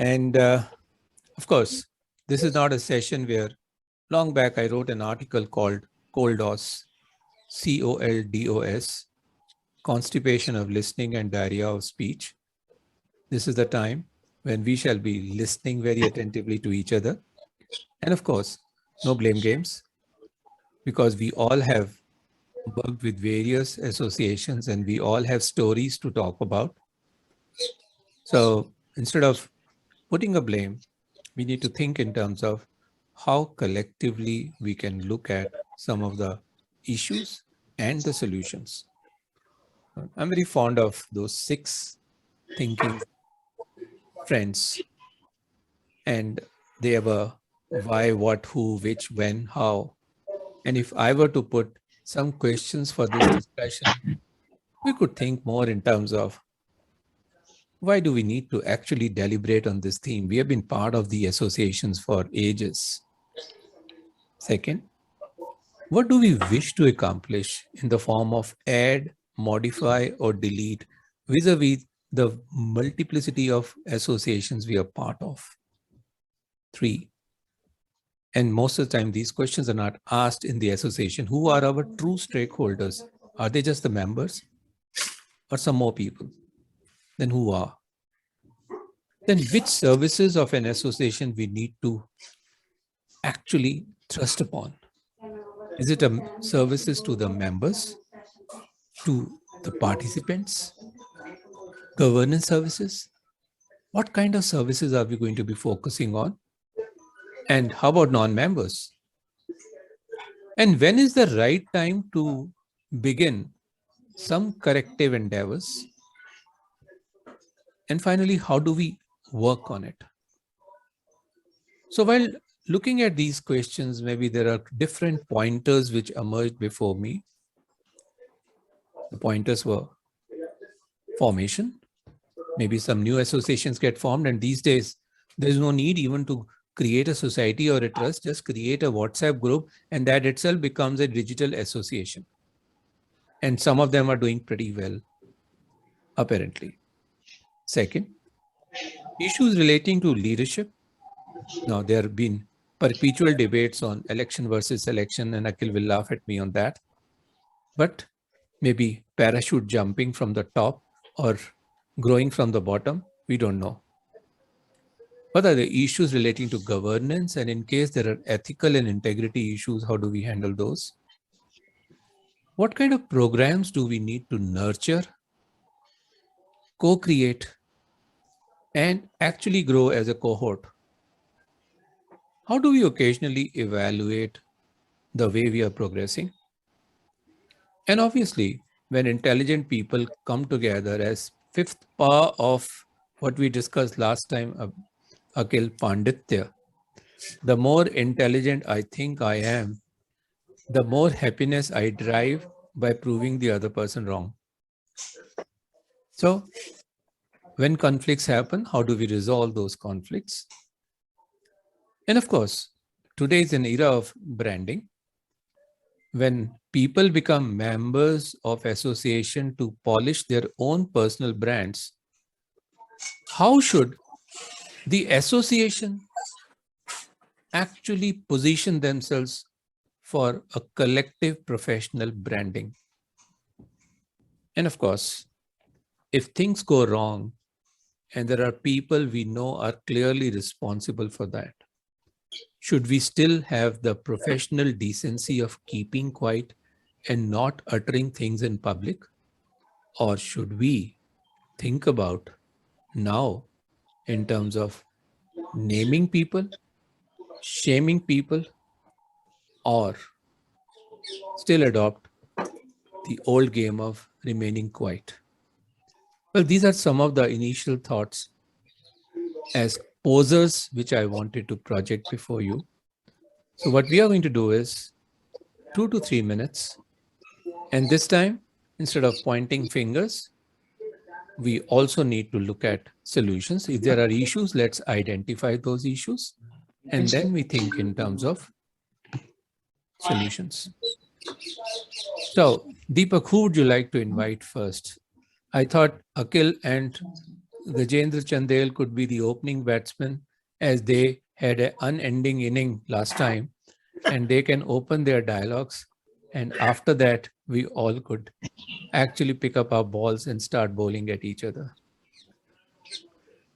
And of course, this is not a session where long back I wrote an article called Coldos, COLDOS, Constipation of Listening and Diarrhea of Speech. This is the time when we shall be listening very attentively to each other. And of course, no blame games, because we all have worked with various associations and we all have stories to talk about. So instead of putting a blame, we need to think in terms of how collectively we can look at some of the issues and the solutions. I'm very fond of those 6 thinking friends, and they have a why, what, who, which, when, how. And if I were to put some questions for this discussion, we could think more in terms of why do we need to actually deliberate on this theme? We have been part of the associations for ages. Second, what do we wish to accomplish in the form of add, modify, or delete vis-a-vis the multiplicity of associations we are part of? 3, and most of the time, these questions are not asked in the association. Who are our true stakeholders? Are they just the members or some more people? Then who are? Then which services of an association we need to actually thrust upon? Is it services to the members, to the participants, governance services? What kind of services are we going to be focusing on? And how about non-members? And when is the right time to begin some corrective endeavors? And finally, how do we work on it? So while looking at these questions, maybe there are different pointers which emerged before me. The pointers were formation. Maybe some new associations get formed, and these days, there's no need even to create a society or a trust, just create a WhatsApp group, and that itself becomes a digital association. And some of them are doing pretty well, apparently. Second, issues relating to leadership. Now, there have been perpetual debates on election versus election, and Akhil will laugh at me on that. But maybe parachute jumping from the top or growing from the bottom, we don't know. What are the issues relating to governance? And in case there are ethical and integrity issues, how do we handle those? What kind of programs do we need to nurture, co-create, and actually grow as a cohort? How do we occasionally evaluate the way we are progressing? And obviously, when intelligent people come together as 5th power of what we discussed last time, Akhil, Panditya, the more intelligent I think I am, the more happiness I drive by proving the other person wrong. So when conflicts happen, how do we resolve those conflicts? And of course, today is an era of branding. When people become members of association to polish their own personal brands, how should the association actually position themselves for a collective professional branding? And of course, if things go wrong and there are people we know are clearly responsible for that, should we still have the professional decency of keeping quiet and not uttering things in public? Or should we think about now in terms of naming people, shaming people, or still adopt the old game of remaining quiet? Well, these are some of the initial thoughts as posers which I wanted to project before you. So what we are going to do is 2 to 3 minutes. And this time, instead of pointing fingers, we also need to look at solutions. If there are issues, let's identify those issues. And then we think in terms of solutions. So, Deepak, who would you like to invite first? I thought Akhil and Gajendra Chandel could be the opening batsman, as they had an unending inning last time, and they can open their dialogues. And after that, we all could actually pick up our balls and start bowling at each other.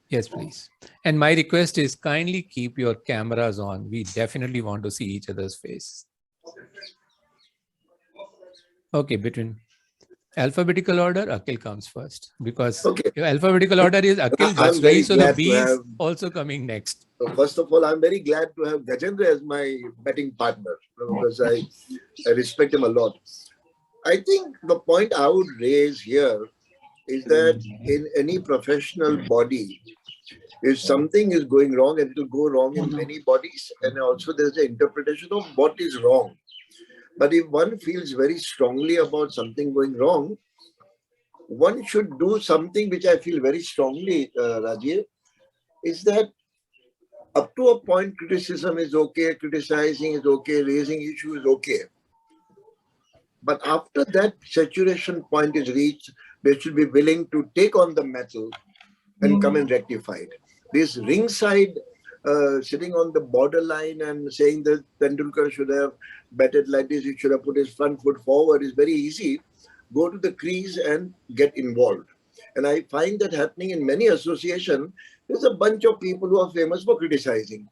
Yes, please. And my request is kindly keep your cameras on. We definitely want to see each other's face. Okay, between alphabetical order, Akhil comes first, because alphabetical order is Akhil, that's why, so the B is also coming next. So first of all, I'm very glad to have Gajendra as my betting partner, because I respect him a lot. I think the point I would raise here is that in any professional body, if something is going wrong, and it will go wrong in many bodies, and also there's an interpretation of what is wrong. But if one feels very strongly about something going wrong, one should do something which I feel very strongly, Rajiv, is that up to a point, criticism is okay, criticizing is okay, raising issue is okay. But after that saturation point is reached, they should be willing to take on the metal and come and rectify it. This ringside sitting on the borderline and saying that Tendulkar should have batted like this, he should have put his front foot forward is very easy. Go to the crease and get involved. And I find that happening in many associations. There's a bunch of people who are famous for criticizing.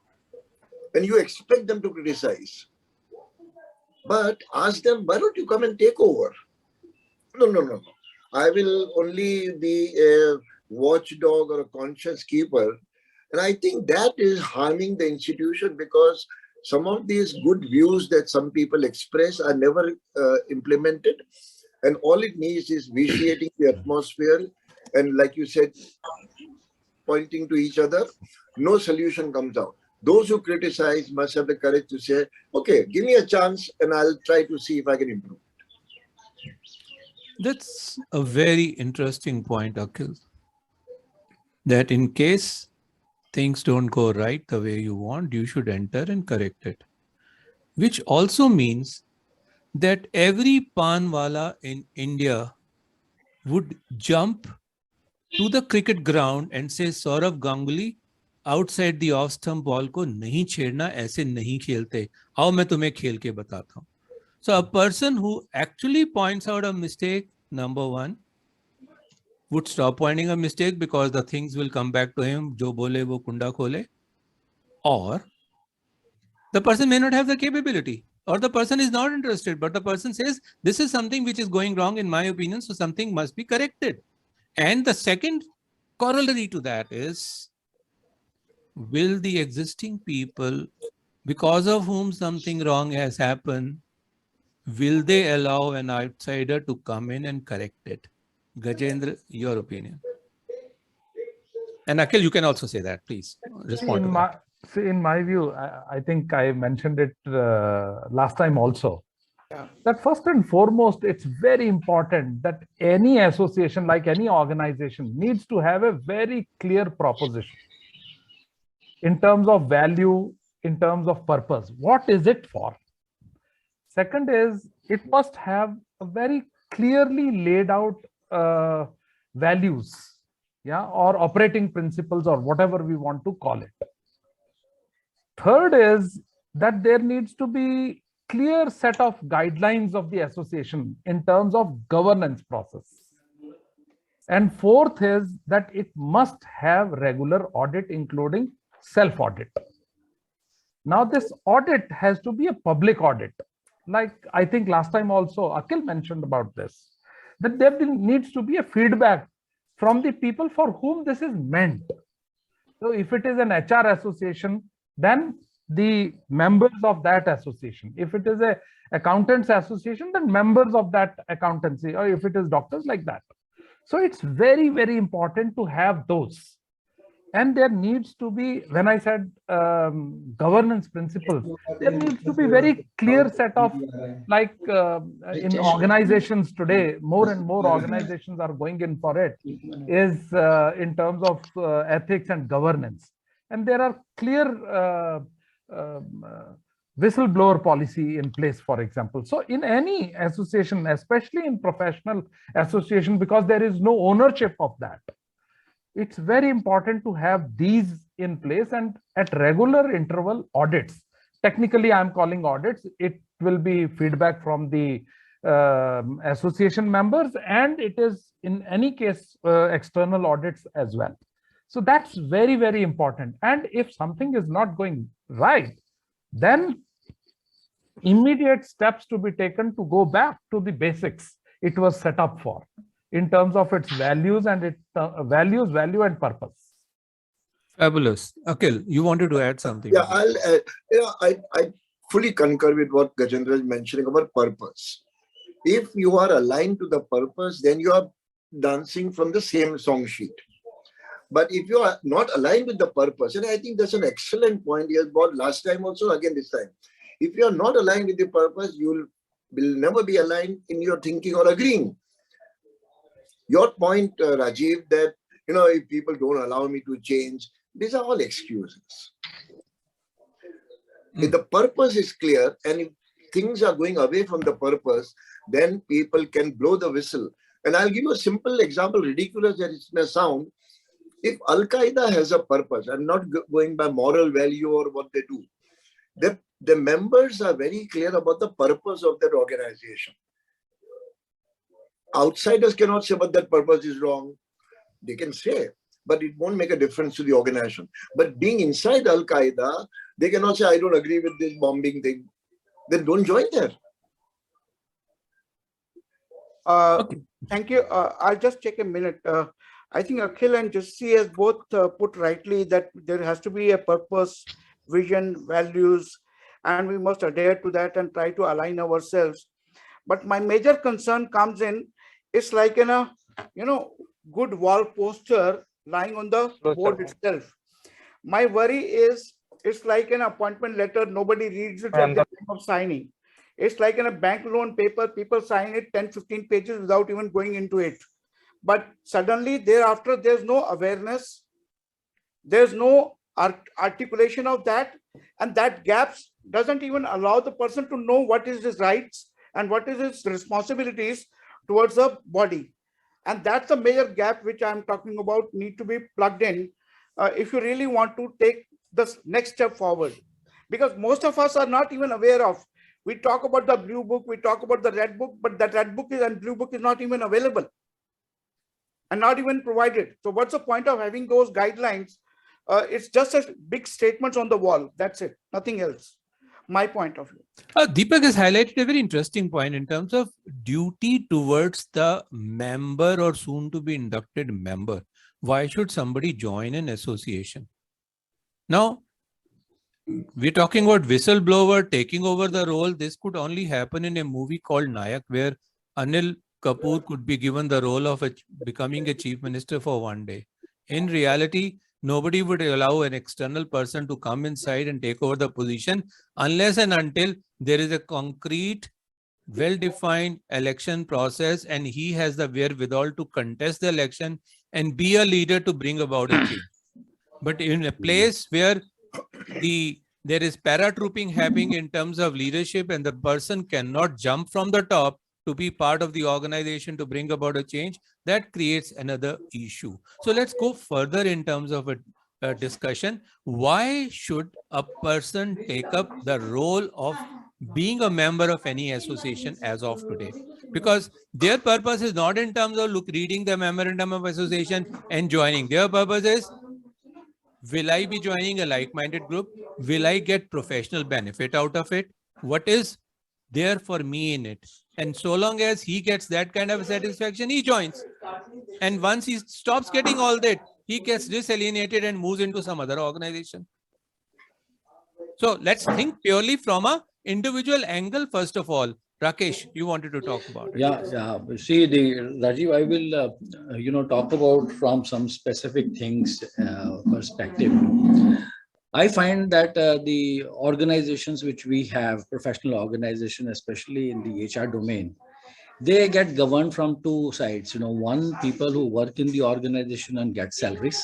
And you expect them to criticize. But ask them, why don't you come and take over? No. I will only be a watchdog or a conscience keeper. And I think that is harming the institution, because some of these good views that some people express are never implemented. And all it needs is vitiating the atmosphere. And like you said, pointing to each other, no solution comes out. Those who criticize must have the courage to say, okay, give me a chance and I'll try to see if I can improve. That's a very interesting point, Akhil. That in case things don't go right the way you want, you should enter and correct it. Which also means that every panwala in India would jump to the cricket ground and say, Saurav Ganguly, outside the off stump ball ko nahi chhedna, aise nahi khelte. Aao main tumhe khel ke batata hu. So a person who actually points out a mistake, number one, would stop pointing a mistake, because the things will come back to him. Jo bole wo kunda khole. Or the person may not have the capability, or the person is not interested, but the person says, this is something which is going wrong in my opinion, so something must be corrected. And the second corollary to that is, will the existing people, because of whom something wrong has happened, will they allow an outsider to come in and correct it? Gajendra, your opinion. And Akhil, you can also say that, please. Respond to that. See, in my view, I think I mentioned it last time also. Yeah. That first and foremost, it's very important that any association, like any organization, needs to have a very clear proposition in terms of value, in terms of purpose. What is it for? Second is, it must have a very clearly laid out values, yeah, or operating principles, or whatever we want to call it. Third is that there needs to be clear set of guidelines of the association in terms of governance process. And fourth is that it must have regular audit, including self-audit. Now, this audit has to be a public audit. Like I think last time also Akhil mentioned about this, that there needs to be a feedback from the people for whom this is meant. So if it is an HR association, then the members of that association. If it is a accountants association, then members of that accountancy, or if it is doctors, like that. So it's very, very important to have those. And there needs to be, when I said governance principles, there needs to be very clear set of, like in organizations today, more and more organizations are going in for it, is in terms of ethics and governance. And there are clear whistleblower policy in place, for example. So in any association, especially in professional association, because there is no ownership of that, It's very important to have these in place, and at regular interval audits. Technically, I'm calling audits. It will be feedback from the association members, and it is in any case external audits as well. So that's very, very important. And if something is not going right, then immediate steps to be taken to go back to the basics it was set up for, in terms of its values and its value and purpose. Fabulous. Akhil, you wanted to add something? Yeah, I fully concur with what Gajendra is mentioning about purpose. If you are aligned to the purpose, then you are dancing from the same song sheet. But if you are not aligned with the purpose, and I think that's an excellent point he has brought last time also, again this time. If you are not aligned with the purpose, you will never be aligned in your thinking or agreeing. Your point, Rajiv, that if people don't allow me to change, these are all excuses. If the purpose is clear and if things are going away from the purpose, then people can blow the whistle. And I'll give you a simple example, ridiculous that it may sound. If Al-Qaeda has a purpose, I'm not going by moral value or what they do, the members are very clear about the purpose of that organization. Outsiders cannot say, but that purpose is wrong. They can say, but it won't make a difference to the organization. But being inside Al-Qaeda, they cannot say, I don't agree with this bombing thing. Then don't join there. Okay. Thank you. I'll just take a minute. I think Akhil and Jassi has both put rightly that there has to be a purpose, vision, values, and we must adhere to that and try to align ourselves. But my major concern comes in, it's like in a, good wall poster lying on the board itself. My worry is, it's like an appointment letter, nobody reads it at the time of signing. It's like in a bank loan paper, people sign it 10, 15 pages without even going into it. But suddenly thereafter, there's no awareness, there's no articulation of that, and that gaps doesn't even allow the person to know what is his rights and what is his responsibilities towards the body. And that's a major gap which I'm talking about, need to be plugged in if you really want to take the next step forward. Because most of us are not even aware of. We talk about the blue book, we talk about the red book, but that red book and blue book is not even available and not even provided. So what's the point of having those guidelines? It's just a big statements on the wall. That's it, nothing else. My point of view. Deepak has highlighted a very interesting point in terms of duty towards the member or soon to be inducted member. Why should somebody join an association? Now, we're talking about whistleblower taking over the role. This could only happen in a movie called Nayak, where Anil Kapoor could be given the role of becoming a chief minister for one day. In reality, nobody would allow an external person to come inside and take over the position unless and until there is a concrete, well-defined election process and he has the wherewithal to contest the election and be a leader to bring about a change. But in a place where there is paratrooping happening in terms of leadership and the person cannot jump from the top to be part of the organization to bring about a change, that creates another issue. So let's go further in terms of a discussion. Why should a person take up the role of being a member of any association as of today? Because their purpose is not in terms of reading the memorandum of association and joining. Their purpose is, will I be joining a like-minded group? Will I get professional benefit out of it? What is there for me in it? And so long as he gets that kind of satisfaction, he joins. And once he stops getting all that, he gets disalienated and moves into some other organization. So let's think purely from an individual angle, first of all. Rakesh, you wanted to talk about it. Yeah. See, Rajiv, I will, talk about from some specific things perspective. I find that the organizations which we have, professional organizations, especially in the HR domain, they get governed from two sides. One, people who work in the organization and get salaries.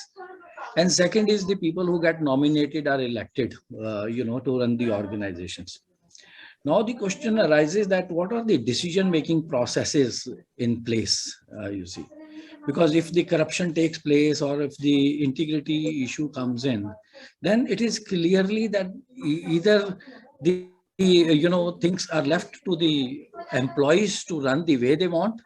And second is the people who get nominated or elected, to run the organizations. Now the question arises that what are the decision-making processes in place, you see? Because if the corruption takes place or if the integrity issue comes in, then it is clearly that either the things are left to the employees to run the way they want.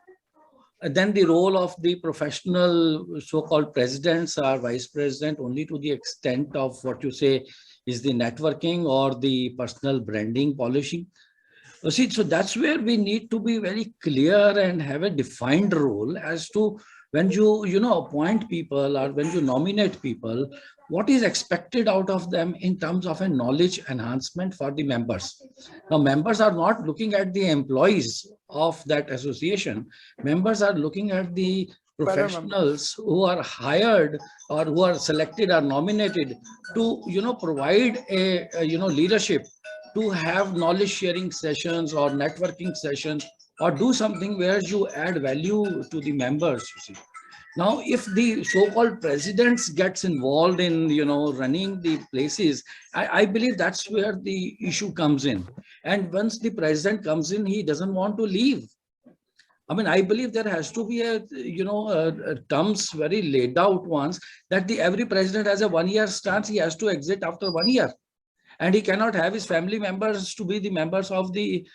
Then the role of the professional so-called presidents or vice president only to the extent of what you say is the networking or the personal branding polishing. See, so that's where we need to be very clear and have a defined role as to when you appoint people or when you nominate people, what is expected out of them in terms of a knowledge enhancement for the members. Now, members are not looking at the employees of that association. Members are looking at the professionals who are hired or who are selected or nominated to provide a leadership, to have knowledge sharing sessions or networking sessions, or do something where you add value to the members, you see. Now, if the so-called presidents gets involved in, running the places, I believe that's where the issue comes in. And once the president comes in, he doesn't want to leave. I mean, I believe there has to be terms very laid out ones that every president has a 1-year stance. He has to exit after 1 year. And he cannot have his family members to be the members of the,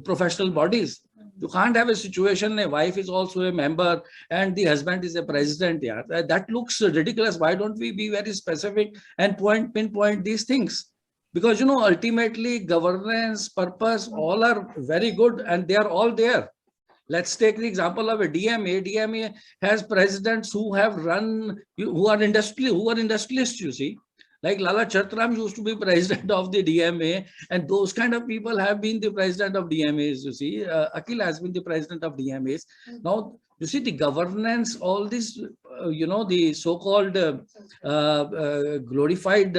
professional bodies. You can't have a situation, a wife is also a member and the husband is a president. Yeah, that looks ridiculous. Why don't we be very specific and pinpoint these things? Because, ultimately governance, purpose, all are very good and they are all there. Let's take the example of a DMA. DMA has presidents who have run, who are industrialists, you see. Like Lala Chatram used to be president of the DMA, and those kind of people have been the president of DMAs, you see. Akhil has been the president of DMAs. Now, you see the governance, all this, the so-called glorified,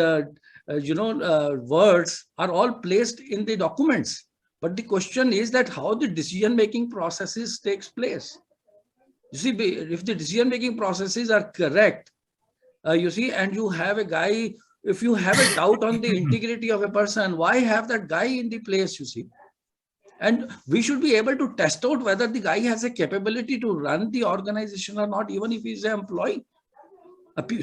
words are all placed in the documents. But the question is that how the decision-making processes takes place. You see, if the decision-making processes are correct, you see, and you have a guy, if you have a doubt on the integrity of a person, why have that guy in the place, you see? And we should be able to test out whether the guy has a capability to run the organization or not, even if he's an employee.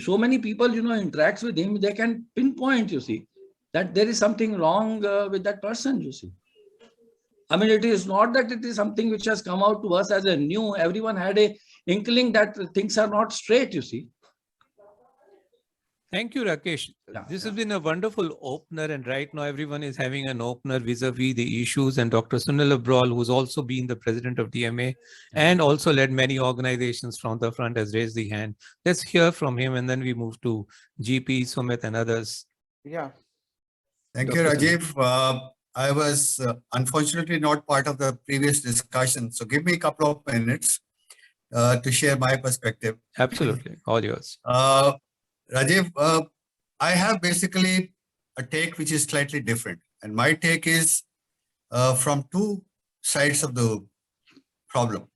So many people, interacts with him, they can pinpoint, you see, that there is something wrong with that person, you see. I mean, it is not that it is something which has come out to us as a new, everyone had a inkling that things are not straight, you see. Thank you, Rakesh. This has been a wonderful opener, and right now everyone is having an opener vis-a-vis the issues. And Dr. Sunil Abral, who's also been the president of DMA and also led many organizations from the front, has raised the hand. Let's hear from him, and then we move to GP, Sumit, and others. Yeah. Thank you, Rajiv. I was unfortunately not part of the previous discussion, so give me a couple of minutes to share my perspective. Absolutely, all yours. Rajiv, I have basically a take which is slightly different, and my take is from two sides of the problem.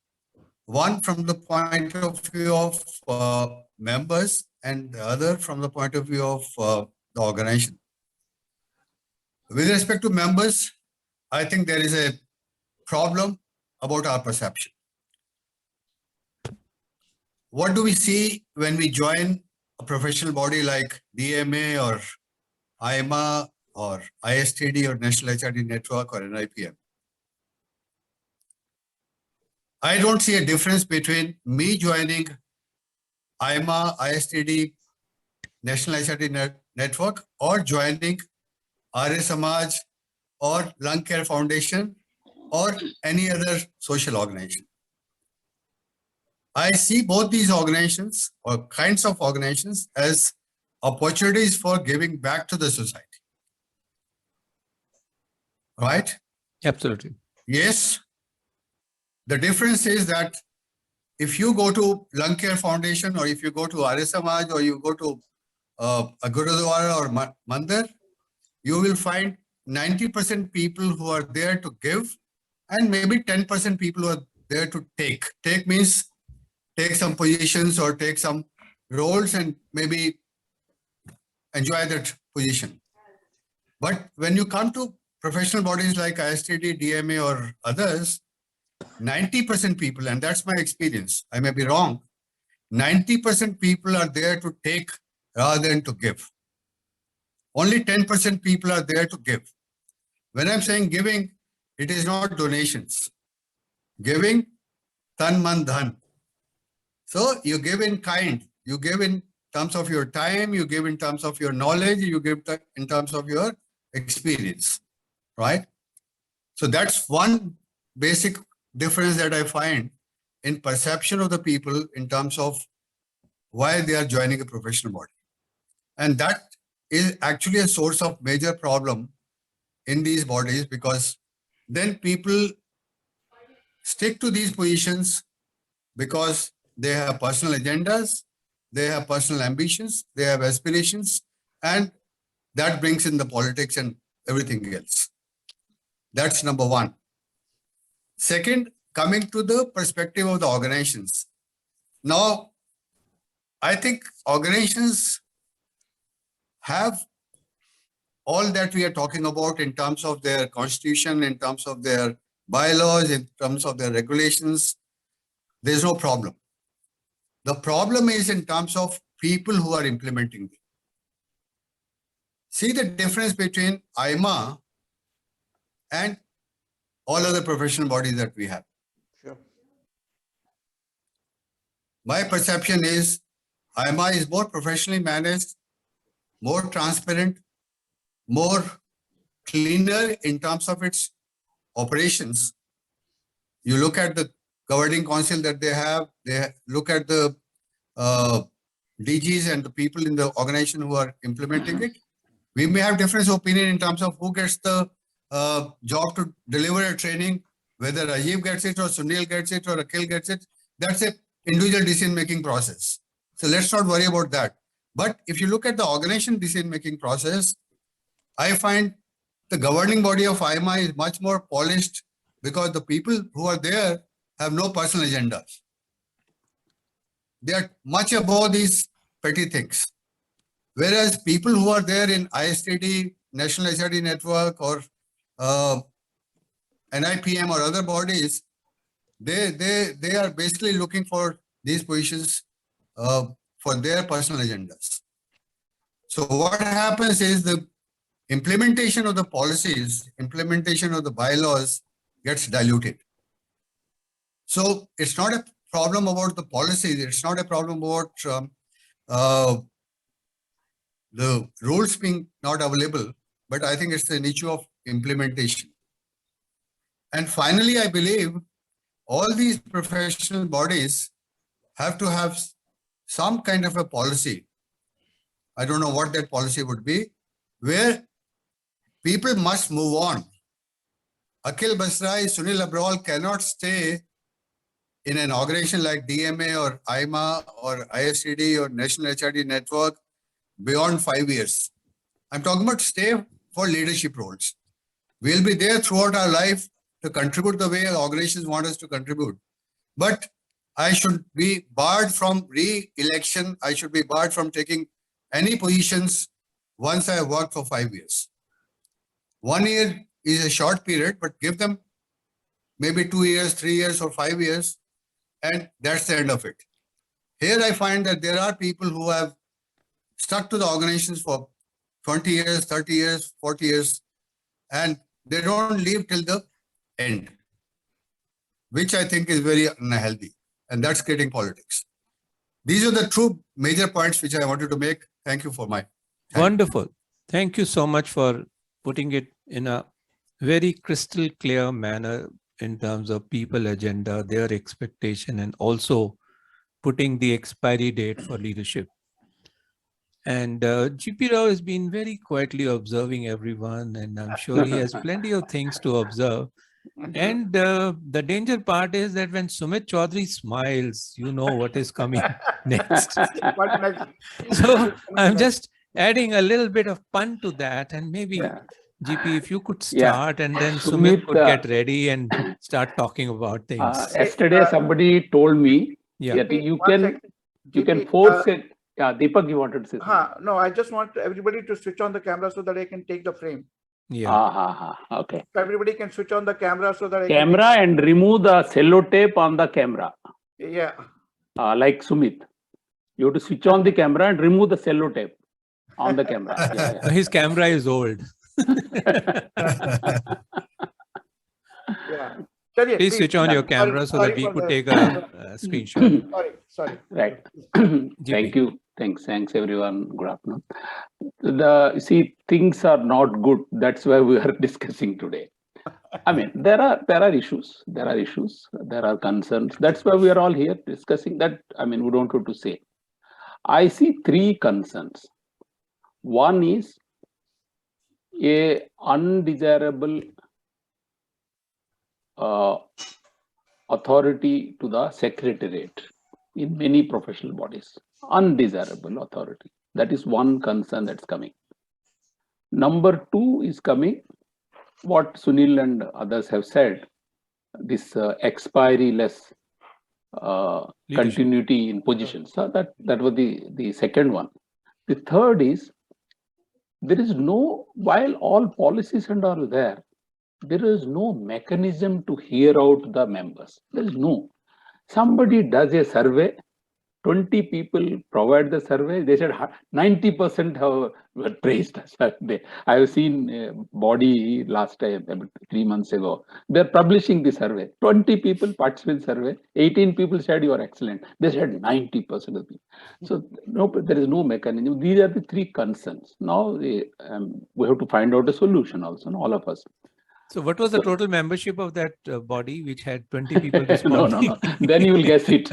One from the point of view of members, and the other from the point of view of the organization. With respect to members, I think there is a problem about our perception. What do we see when we join a professional body like DMA or IMA or ISTD or National HRD Network or NIPM? I don't see a difference between me joining IMA, ISTD, National HRD Network, or joining Arya Samaj or Lung Care Foundation or any other social organization. I see both these organizations or kinds of organizations as opportunities for giving back to the society. Right? Absolutely. Yes. The difference is that if you go to Lung Care Foundation, or if you go to Arya Samaj, or you go to a Gurudwara or Mandir, you will find 90% people who are there to give, and maybe 10% people who are there to take. Take means take some positions or take some roles and maybe enjoy that position. But when you come to professional bodies like ISTD, DMA or others, 90% people, and that's my experience, I may be wrong, 90% people are there to take rather than to give. Only 10% people are there to give. When I'm saying giving, it is not donations. Giving, tan man dhan. So you give in kind, you give in terms of your time, you give in terms of your knowledge, you give in terms of your experience, right? So that's one basic difference that I find in perception of the people in terms of why they are joining a professional body. And that is actually a source of major problem in these bodies, because then people stick to these positions because they have personal agendas, they have personal ambitions, they have aspirations, and that brings in the politics and everything else. That's number one. Second, coming to the perspective of the organizations. Now, I think organizations have all that we are talking about in terms of their constitution, in terms of their bylaws, in terms of their regulations. There's no problem. The problem is in terms of people who are implementing them. See the difference between IMA and all other professional bodies that we have. Sure. My perception is IMA is more professionally managed, more transparent, more cleaner in terms of its operations. You look at the governing council that they look at the DGs and the people in the organization who are implementing it. We may have different opinion in terms of who gets the job to deliver a training, whether Rajiv gets it or Sunil gets it or Akhil gets it. That's an individual decision-making process. So let's not worry about that. But if you look at the organization decision-making process, I find the governing body of IMA is much more polished because the people who are there have no personal agendas. They are much above these petty things. Whereas people who are there in ISTD, National HRD Network, or NIPM or other bodies, they are basically looking for these positions for their personal agendas. So what happens is the implementation of the policies, implementation of the bylaws gets diluted. So it's not a problem about the policies, it's not a problem about the rules being not available, but I think it's an issue of implementation. And finally, I believe all these professional bodies have to have some kind of a policy. I don't know what that policy would be, where people must move on. Akhil Basrai, Sunil Abrawal cannot stay in an organization like DMA or IMA or ISTD or National HRD Network beyond 5 years. I'm talking about stay for leadership roles. We'll be there throughout our life to contribute the way organizations want us to contribute. But I should be barred from re-election. I should be barred from taking any positions once I have worked for 5 years. 1 year is a short period, but give them maybe 2 years, 3 years, or 5 years, and that's the end of it. Here I find that there are people who have stuck to the organizations for 20 years, 30 years, 40 years, and they don't leave till the end, which I think is very unhealthy, and that's creating politics. These are the two major points which I wanted to make. Thank you for my time. Wonderful. Thank you so much for putting it in a very crystal clear manner in terms of people agenda, their expectation, and also putting the expiry date for leadership. And GP Rao has been very quietly observing everyone, and I'm sure he has plenty of things to observe. And the danger part is that when Sumit Chaudhary smiles, you know what is coming next. What next? So I'm just adding a little bit of pun to that, and maybe GP, if you could start, and then Sumit could get ready and start talking about things. Yesterday, somebody told me that you can force it. Yeah, Deepak, you wanted to say something. No, I just want everybody to switch on the camera so that I can take the frame. Yeah. Okay. So everybody can switch on the camera so that Camera and remove the sellotape on the camera. Yeah. Like Sumit. You have to switch on the camera and remove the sellotape on the camera. Yeah. His camera is old. Yeah. Please switch on your camera so that we could take a screenshot. Sorry. Right. Thank you. Thanks everyone. Good afternoon. See, things are not good. That's why we are discussing today. I mean, there are issues. There are concerns. That's why we are all here discussing that. I mean, we don't have to say. I see three concerns. One is a undesirable authority to the secretariat in many professional bodies. Undesirable authority. That is one concern that's coming. Number two is coming, what Sunil and others have said, this expiry-less continuity in positions. So that was the second one. The third is, there is no, while all policies and all there is no mechanism to hear out the members. There is no. Somebody does a survey, 20 people provide the survey. They said 90% were praised. I have seen a body last time, about 3 months ago. They're publishing the survey. 20 people participated in the survey. 18 people said you are excellent. They said 90% of the people. So no, there is no mechanism. These are the three concerns. Now we have to find out a solution also, all of us. So what was the total membership of that body which had 20 people responding? No. Then you will guess it.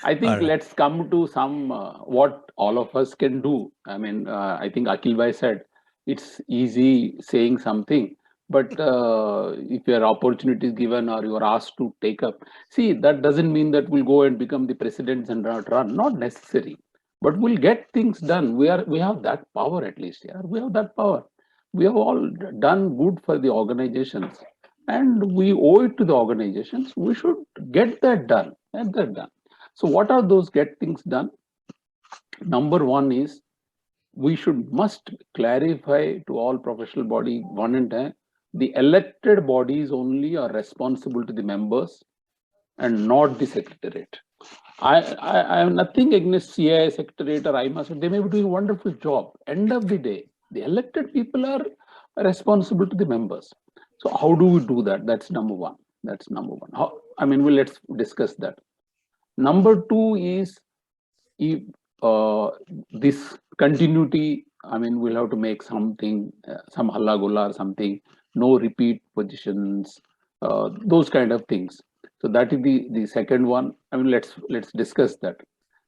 I think let's come to some what all of us can do. I mean, I think Akhil Bhai said it's easy saying something, but if your opportunity is given or you are asked to take up, see, that doesn't mean that we'll go and become the presidents and run. Not necessary. But we'll get things done. We have that power at least. Yeah, we have that power. We have all done good for the organizations, and we owe it to the organizations. We should get that done. So, what are those get things done? Number one is we must clarify to all professional body one and two, the elected bodies only are responsible to the members and not the secretariat. I have nothing against CI secretariat or IMAS. They may be doing a wonderful job. End of the day, the elected people are responsible to the members. So how do we do that? That's number one. Let's discuss that. Number two is if this continuity. We'll have to make something, some halla gulla or something. No repeat positions. Those kind of things. So that is the second one. Let's discuss that.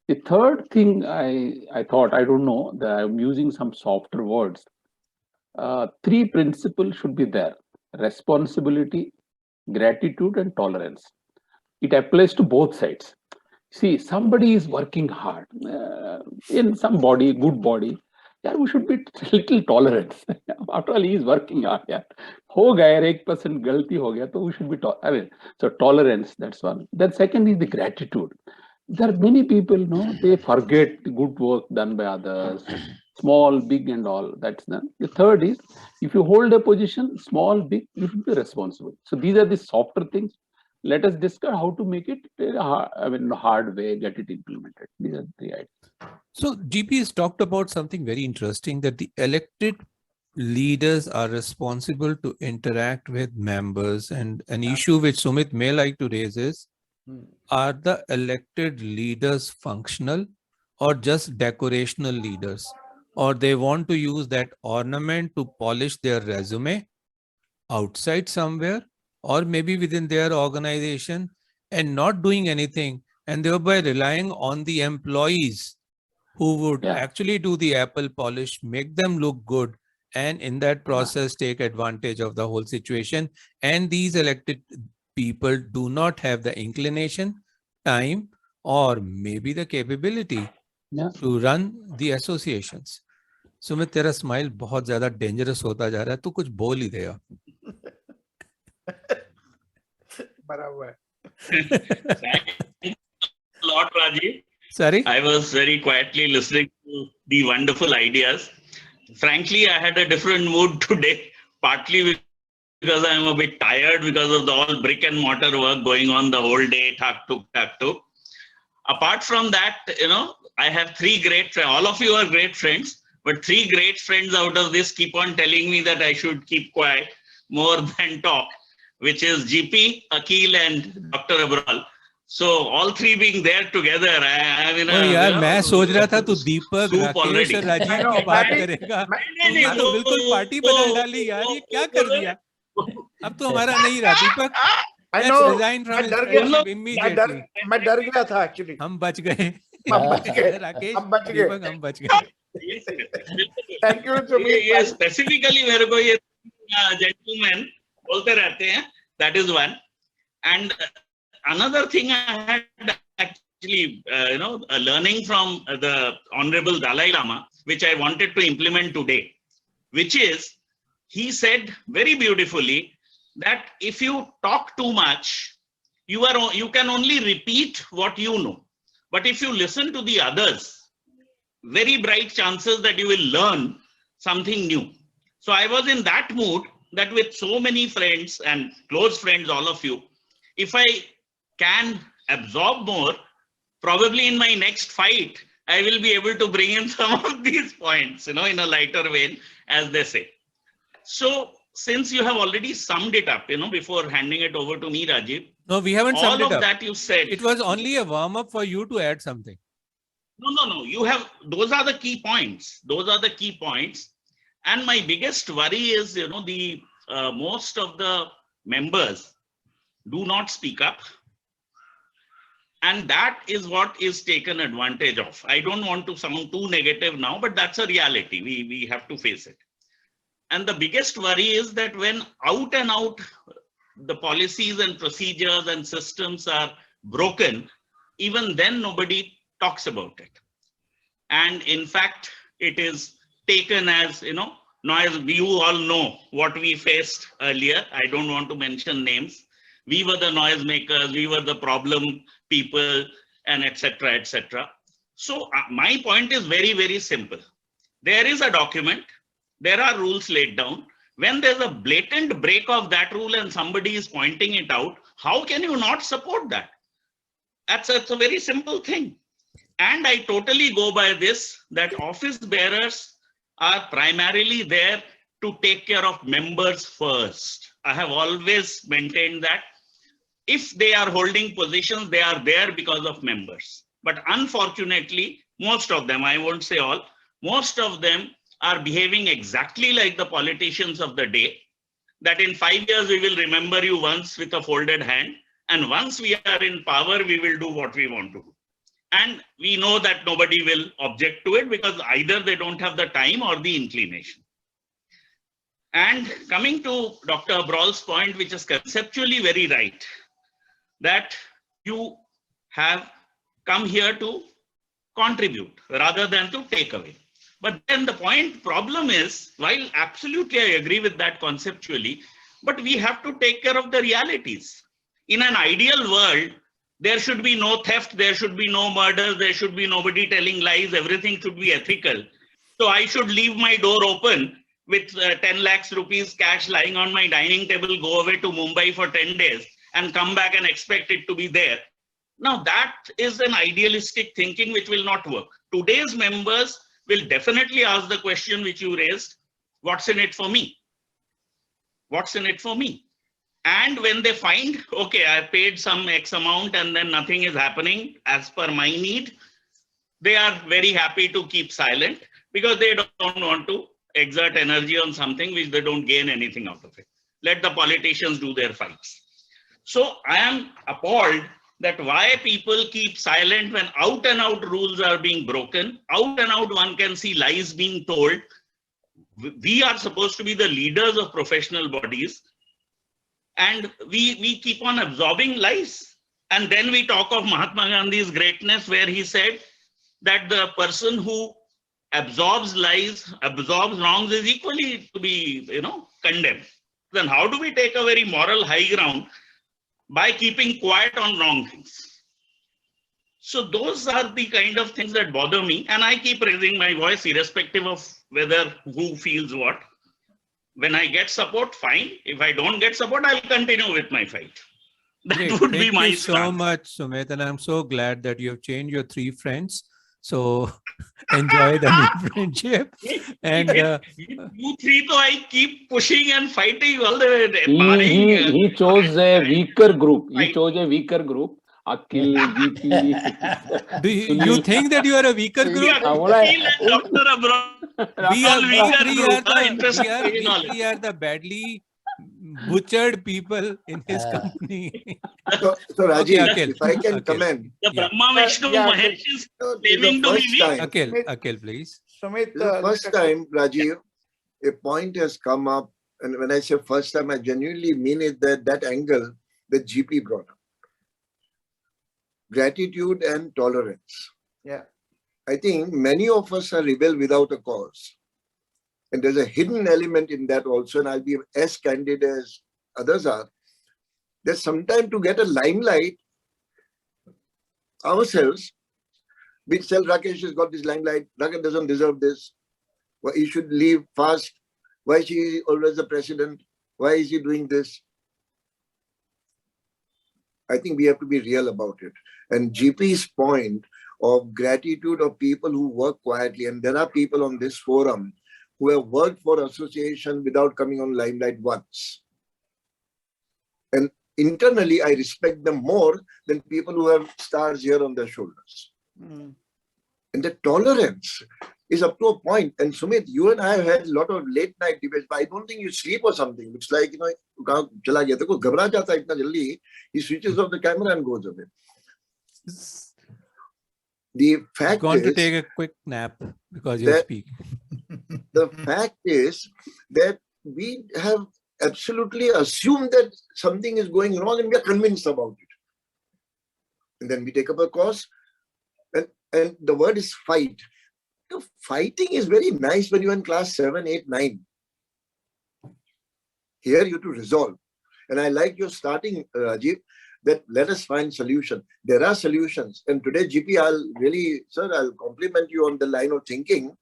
The third thing I thought, I don't know, that I'm using some softer words. Three principles should be there: responsibility, gratitude, and tolerance. It applies to both sides. See, somebody is working hard in some body, good body. Yeah, we should be a little tolerant. After all, he is working hard. Yeah, ho gaya 1% galti ho gaya, so we should be so tolerance. That's one. Then second is the gratitude. There are many people, they forget the good work done by others, small, big, and all. That's done. The third is, if you hold a position, small, big, you should be responsible. So these are the softer things. Let us discuss how to make it hard way, get it implemented. These are the ideas. So GP has talked about something very interesting, that the elected leaders are responsible to interact with members, and an issue which Sumit may like to raise is, are the elected leaders functional or just decorational leaders, or they want to use that ornament to polish their resume outside somewhere, or maybe within their organization, and not doing anything, and thereby relying on the employees who would actually do the apple polish, make them look good, and in that process take advantage of the whole situation. And these elected people do not have the inclination, time, or maybe the capability to run the associations. Sumit, तेरा smile बहुत ज्यादा dangerous होता जा रहा है, तू कुछ बोल ही देगा. बराबर. Thanks a lot, Rajiv. Sorry? I was very quietly listening to the wonderful ideas. Frankly, I had a different mood today, partly because I'm a bit tired because of the all brick and mortar work going on the whole day, tak tuk. Apart from that, I have three great friends. All of you are great friends, but three great friends out of this keep on telling me that I should keep quiet more than talk, which is GP, Akhil, and Dr. Abral. So all three being there together, I mean, यार मैं सोच रहा था तू दीपक, राकेश और राजीव की बात करेगा। तूने तो बिल्कुल पार्टी बदल डाली यार, ये क्या कर दिया? अब तो हमारा नहीं रहा दीपक। Let's resign from his friendship immediately. मैं डर गया था actually. हम बच गए। राकेश, दीपक हम बच गए। Thank you so much. ये specifically मेरे को ये gentlemen बोलते रहते हैं. That is one. And another thing I had actually, learning from the Honorable Dalai Lama, which I wanted to implement today, which is, he said very beautifully that if you talk too much, you can only repeat what you know. But if you listen to the others, very bright chances that you will learn something new. So I was in that mood that with so many friends and close friends, all of you, if I can absorb more, probably in my next fight, I will be able to bring in some of these points, in a lighter vein, as they say. So since you have already summed it up, before handing it over to me, Rajiv. No, we haven't summed it up. All of that you said. It was only a warm-up for you to add something. No. You have, those are the key points. Those are the key points. And my biggest worry is, the most of the members do not speak up. And that is what is taken advantage of. I don't want to sound too negative now, but that's a reality. We have to face it. And the biggest worry is that when out and out the policies and procedures and systems are broken, even then nobody talks about it. And in fact, it is taken as, now as you all know what we faced earlier. I don't want to mention names. We were the noise makers, we were the problem people, and etc., etc. So my point is very, very simple. There is a document, there are rules laid down. When there's a blatant break of that rule and somebody is pointing it out, how can you not support that? That's a very simple thing. And I totally go by this, that office bearers are primarily there to take care of members first. I have always maintained that. If they are holding positions, they are there because of members. But unfortunately, most of them, I won't say all, most of them are behaving exactly like the politicians of the day, that in 5 years, we will remember you once with a folded hand. And once we are in power, we will do what we want to do. And we know that nobody will object to it because either they don't have the time or the inclination. And coming to Dr. Abral's point, which is conceptually very right, that you have come here to contribute rather than to take away. But then the problem is, while absolutely I agree with that conceptually, but we have to take care of the realities. In an ideal world, there should be no theft, there should be no murders, there should be nobody telling lies, everything should be ethical. So I should leave my door open with 10 lakhs rupees cash lying on my dining table, go away to Mumbai for 10 days and come back and expect it to be there. Now that is an idealistic thinking which will not work. Today's members will definitely ask the question which you raised, what's in it for me? What's in it for me? And when they find, okay, I paid some X amount and then nothing is happening as per my need, they are very happy to keep silent because they don't want to exert energy on something which they don't gain anything out of it. Let the politicians do their fights. So I am appalled that why people keep silent when out and out rules are being broken, out and out one can see lies being told. We are supposed to be the leaders of professional bodies and we keep on absorbing lies. And then we talk of Mahatma Gandhi's greatness where he said that the person who absorbs lies, absorbs wrongs is equally to be, condemned. Then how do we take a very moral high ground? By keeping quiet on wrong things. So those are the kind of things that bother me. And I keep raising my voice irrespective of whether who feels what. When I get support, fine. If I don't get support, I'll continue with my fight. That Great. would be Thank my you so stance. much, Sumit. And I'm so glad that you have changed your 3 friends. So enjoy the new friendship. And you three, though, I keep pushing and fighting all the way. He chose a weaker group. He chose a weaker group. Akhil, GP. do you think that you are a weaker group? Akhil and Dr. Abrar We are the the badly butchered people in his company. So Rajiv, Akhil. if I can Akhil. comment. The Brahma Vishnu Mahesh is claiming to be weak. Akhil, please. Sumit, The first time, Rajiv, a point has come up, and when I say first time, I genuinely mean it, that angle that GP brought up. Gratitude and tolerance. Yeah. I think many of us are rebel without a cause. And there's a hidden element in that also, and I'll be as candid as others are. There's sometimes to get a limelight ourselves, we tell Rakesh has got this limelight, Rakesh doesn't deserve this, why he should leave fast, why is he always the president, why is he doing this? I think we have to be real about it. And GP's point of gratitude of people who work quietly, and there are people on this forum who have worked for association without coming on limelight once. And internally, I respect them more than people who have stars here on their shoulders. Mm. And the tolerance is up to a point. And Sumit, you and I have had a lot of late night debates, but I don't think you sleep or something. It's like, he switches off the camera and goes away. The fact going is, to take a quick nap because you're speaking. The fact is that we have absolutely assumed that something is going wrong and we are convinced about it. And then we take up a cause, and the word is fight. Fighting is very nice when you're in class 7, 8, 9. Here you to resolve. And I like your starting, Rajiv, that let us find solution. There are solutions. And today, GP, I'll compliment you on the line of thinking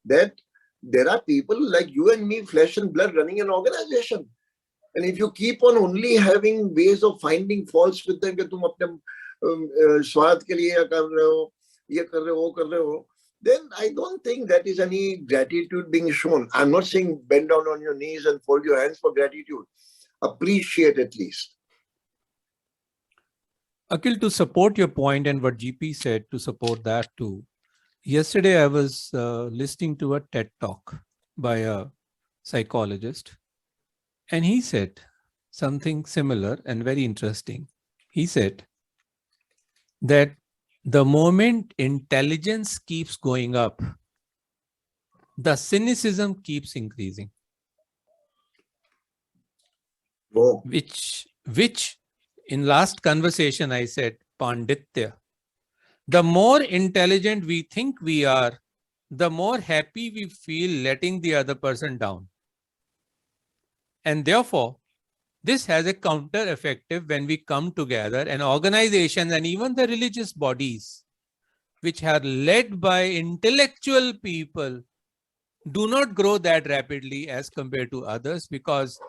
that there are people like you and me, flesh and blood, running an organization. And if you keep on only having ways of finding faults with them, then I don't think that is any gratitude being shown. I'm not saying bend down on your knees and fold your hands for gratitude. Appreciate at least. Akhil, to support your point and what GP said, to support that too. Yesterday, I was listening to a TED talk by a psychologist, and he said something similar and very interesting. He said that the moment intelligence keeps going up, the cynicism keeps increasing. Whoa. Which in last conversation, I said, Panditya. The more intelligent we think we are, the more happy we feel letting the other person down. And therefore, this has a counter effective when we come together, and organizations and even the religious bodies, which are led by intellectual people, do not grow that rapidly as compared to others, because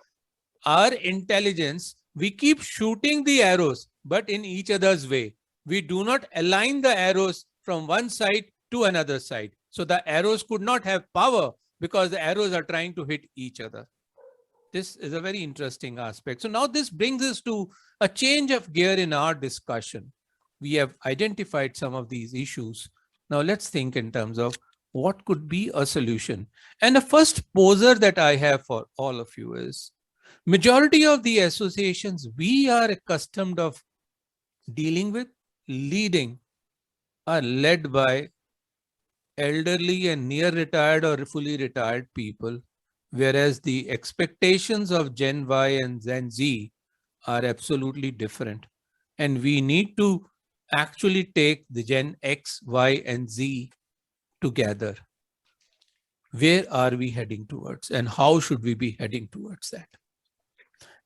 our intelligence, we keep shooting the arrows, but in each other's way. We do not align the arrows from one side to another side. So the arrows could not have power because the arrows are trying to hit each other. This is a very interesting aspect. So now this brings us to a change of gear in our discussion. We have identified some of these issues. Now let's think in terms of what could be a solution. And the first poser that I have for all of you is, majority of the associations we are accustomed of dealing with, leading, are led by elderly and near retired or fully retired people, whereas the expectations of Gen Y and Gen Z are absolutely different. And we need to actually take the Gen X, Y, and Z together. Where are we heading towards, and how should we be heading towards that?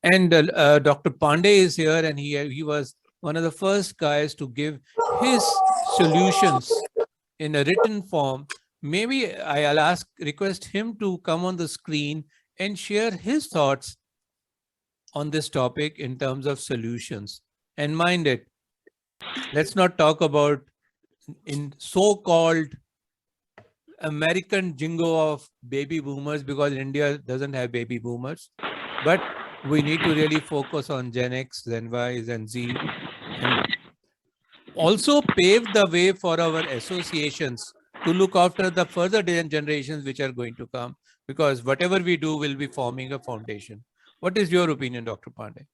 And Dr. Pandey is here, and he was one of the first guys to give his solutions in a written form. Maybe I'll request him to come on the screen and share his thoughts on this topic in terms of solutions. And mind it, let's not talk about in so-called American jingo of baby boomers, because India doesn't have baby boomers. But we need to really focus on Gen X, Gen Y, Gen Z, and also pave the way for our associations to look after the further generations which are going to come, because whatever we do will be forming a foundation. What is your opinion, Dr. Pandey?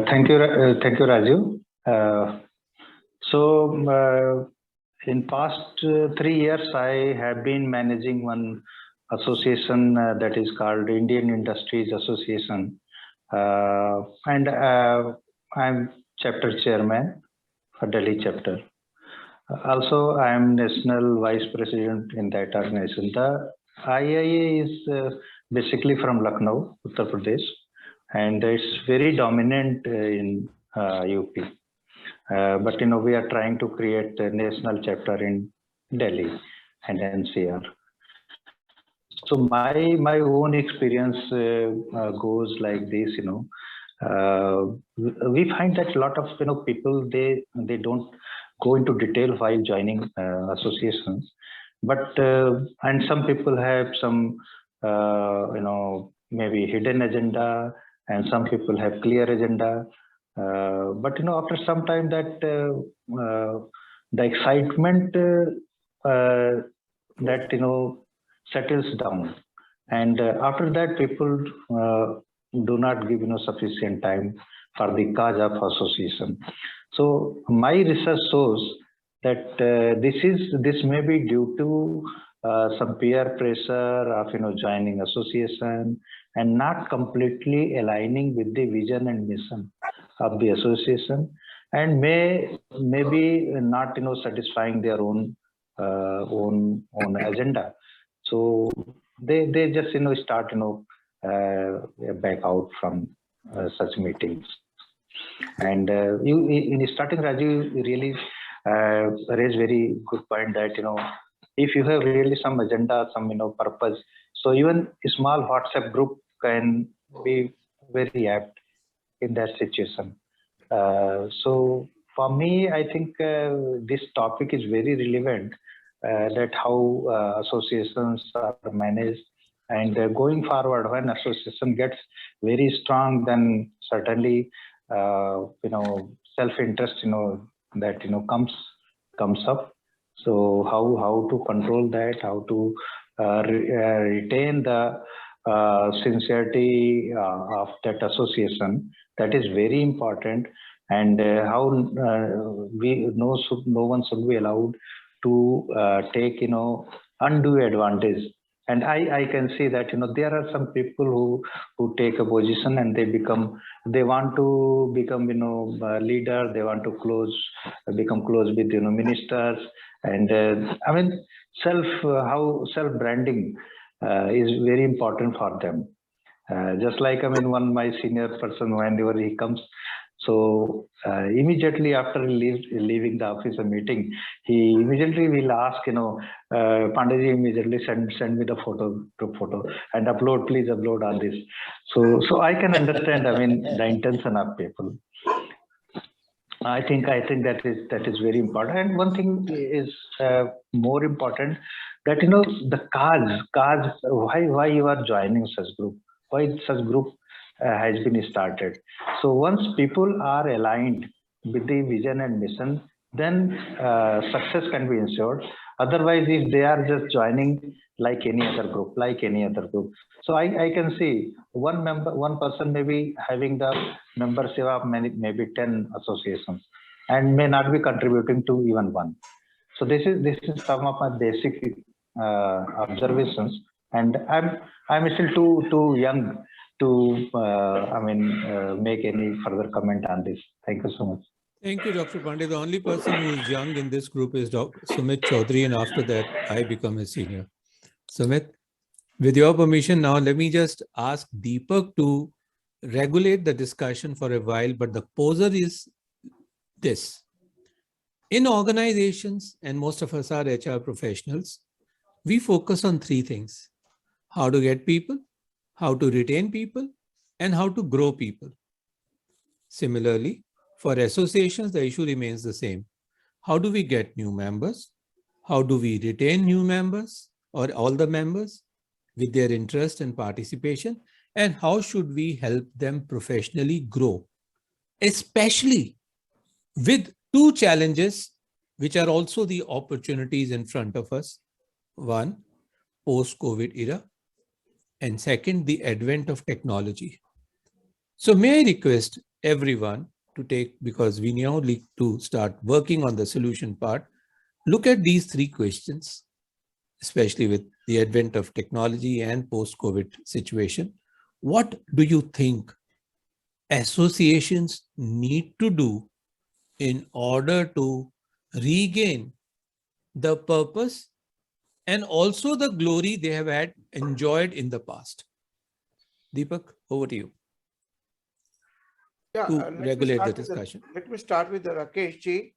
Thank you, Rajiv. In past 3 years, I have been managing one association that is called Indian Industries Association, and I'm chapter chairman for Delhi chapter. Also, I am national vice president in that organization. The IIA is basically from Lucknow, Uttar Pradesh, and it's very dominant in UP. But we are trying to create a national chapter in Delhi and NCR. So my own experience goes like this. We find that a lot of people they don't go into detail while joining associations, but and some people have some maybe hidden agenda, and some people have clear agenda. But after some time that the excitement that settles down, and after that people do not give sufficient time for the cause of association. So my research shows that this may be due to some peer pressure of joining association and not completely aligning with the vision and mission of the association, and maybe not satisfying their own agenda. So they just start back out from such meetings. And you in starting, Rajiv, you really raised very good point that if you have really some agenda, some purpose, so even a small WhatsApp group can be very apt in that situation. So for me, I think this topic is very relevant, that how associations are managed, and going forward, when association gets very strong, then certainly self-interest that comes up. So how to control that, how to retain the sincerity of that association, that is very important. And how no one should be allowed to take undue advantage. And I can see that there are some people who take a position and they want to become leader, they want to become close with ministers, and I mean self branding is very important for them. Just like one my senior person, whenever he comes, so immediately after leaving the office meeting, he immediately will ask, Pandeyji, immediately send me the group photo and please upload on this. So I can understand, the intention of people. I think that is very important. And one thing is more important, that the cause why you are joining such group, why such group has been started. So once people are aligned with the vision and mission, then success can be ensured. Otherwise, if they are just joining like any other group, so I can see one person may be having the membership of maybe 10 associations and may not be contributing to even one. So this is some of my basic observations, and I'm still too young to make any further comment on this. Thank you so much. Thank you, Dr. Pandey. The only person who is young in this group is Dr. Sumit Chaudhary, and after that, I become a senior. Sumit, with your permission, now let me just ask Deepak to regulate the discussion for a while, but the poser is this. In organizations, and most of us are HR professionals, we focus on three things: how to get people, how to retain people, and how to grow people. Similarly, for associations, the issue remains the same. How do we get new members? How do we retain new members or all the members with their interest and participation? And how should we help them professionally grow? Especially with two challenges, which are also the opportunities in front of us. One, post-COVID era, and second, the advent of technology. So may I request everyone to take, because we now need to start working on the solution part, look at these three questions, especially with the advent of technology and post-COVID situation. What do you think associations need to do in order to regain the purpose and also the glory they have had enjoyed in the past? Deepak, over to you. Yeah, To regulate the discussion. Let me start with the Rakesh ji.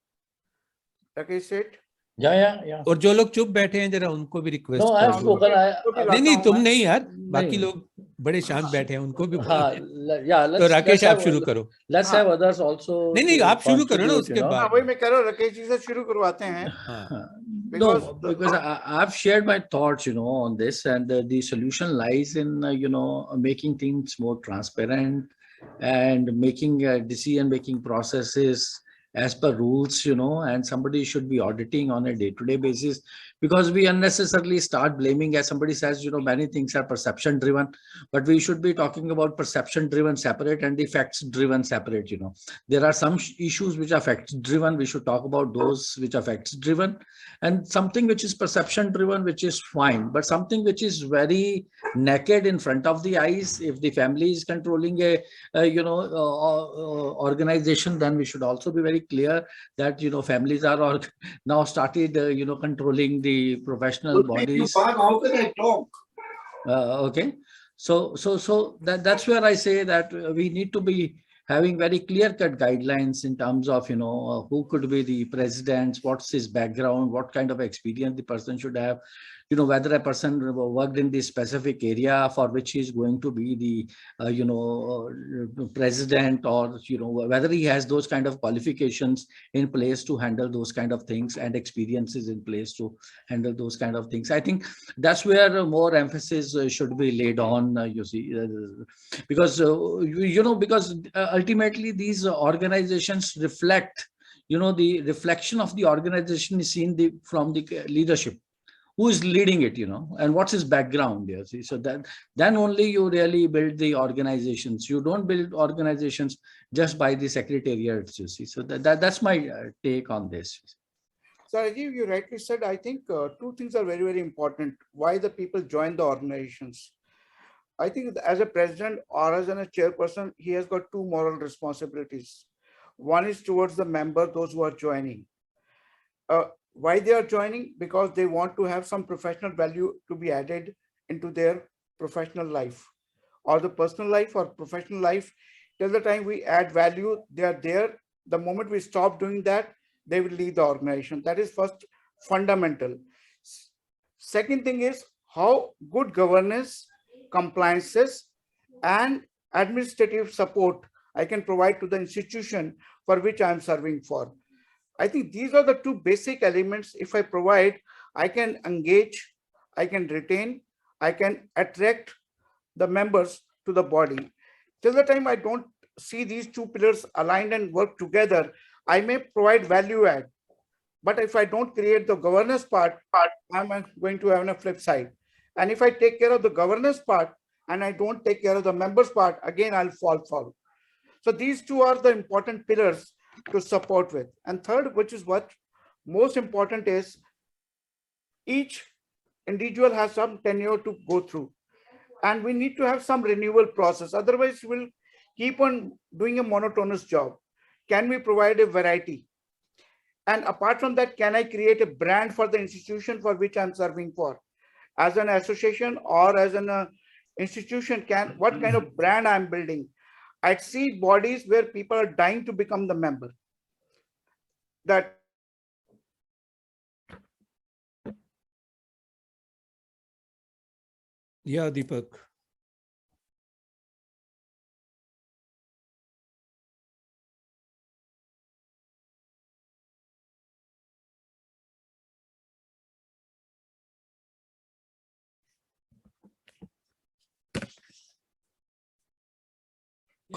Rakesh said. Yeah. और जो लोग चुप बैठे हैं जरा उनको भी request No, I've spoken. नहीं तुम नहीं यार, नहीं। बाकी लोग बड़े शांत बैठे हैं उनको भी तो राकेश आप शुरू करो. Let's have others also. नहीं आप शुरू करो ना उसके बाद. वही मैं कह रहा हूँ, राकेश जी से शुरू करवाते हैं. No, because I've shared my thoughts, on this, and the solution lies in, making things more transparent and making decision-making processes as per rules, and somebody should be auditing on a day-to-day basis, because we unnecessarily start blaming, as somebody says, many things are perception-driven, but we should be talking about perception-driven separate and the facts-driven separate, There are some issues which are facts-driven, we should talk about those which are facts-driven, and something which is perception-driven, which is fine, but something which is very naked in front of the eyes, if the family is controlling a organization, then we should also be very clear that families are now started controlling the professional bodies. How can I talk? Okay, so that's where I say that we need to be having very clear-cut guidelines in terms of who could be the president, what's his background, what kind of experience the person should have, whether a person worked in the specific area for which he is going to be the president, or whether he has those kind of qualifications in place to handle those kind of things and experiences in place to handle those kind of things. I think that's where more emphasis should be laid on, because ultimately these organizations reflect, the reflection of the organization is seen from the leadership. Who is leading it, and what's his background, so that then only you really build the organizations. You don't build organizations just by the secretariats, so that's my take on this. So Rajiv, you rightly said, I think two things are very, very important. Why the people join the organizations. I think as a president or as a chairperson, he has got two moral responsibilities. One is towards the member, those who are joining. Why they are joining? Because they want to have some professional value to be added into their professional life, or the personal life or professional life. Till the time we add value, they are there. The moment we stop doing that, they will leave the organization. That is first fundamental. Second thing is how good governance, compliances, and administrative support I can provide to the institution for which I am serving for. I think these are the two basic elements. If I provide, I can engage, I can retain, I can attract the members to the body. Till the time I don't see these two pillars aligned and work together, I may provide value add. But if I don't create the governance part, I'm going to have a flip side. And if I take care of the governance part and I don't take care of the members part, again, I'll fall. So these two are the important pillars to support with. And third, which is what most important, is each individual has some tenure to go through, and we need to have some renewal process. Otherwise, we'll keep on doing a monotonous job. Can we provide a variety? And apart from that, can I create a brand for the institution for which I'm serving for? As an association or as an institution, what kind of brand I'm building? I see bodies where people are dying to become the member. That Yeah, Deepak.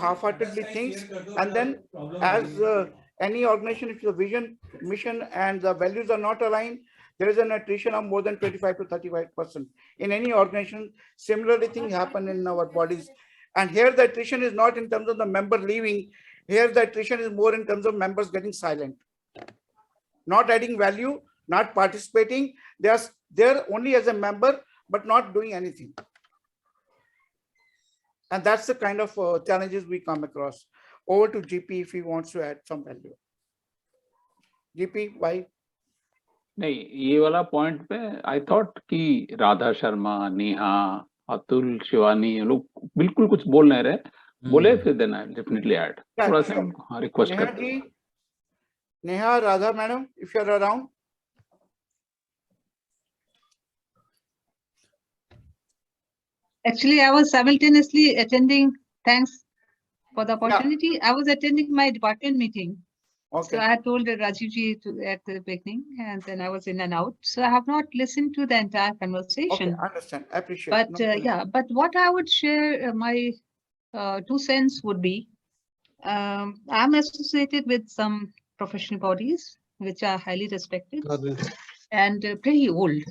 Half-heartedly thinks, and then as any organization, if the vision, mission, and the values are not aligned, there is an attrition of more than 25 to 35% in any organization. Similarly, things happen in our bodies, and here the attrition is not in terms of the member leaving. Here the attrition is more in terms of members getting silent, not adding value, not participating. They are there only as a member, but not doing anything. And that's the kind of challenges we come across. Over to GP if he wants to add some value. GP, why? नहीं, ये वाला point पे I thought कि राधा शर्मा, नेहा, अतुल, शिवानी ये लोग बिल्कुल कुछ बोल नहीं रहे, बोले फिर देन आई डेफिनेटली ऐड थोड़ा सा रिक्वेस्ट करते हैं. Neha, Radha madam, if you are around. Actually, I was simultaneously attending, thanks for the opportunity. Yeah. I was attending my department meeting. Okay. So I had told Rajivji at the beginning, and then I was in and out. So I have not listened to the entire conversation. Okay, I understand. I appreciate it. But yeah, but what I would share, my 2 cents would be, I'm associated with some professional bodies, which are highly respected and pretty old.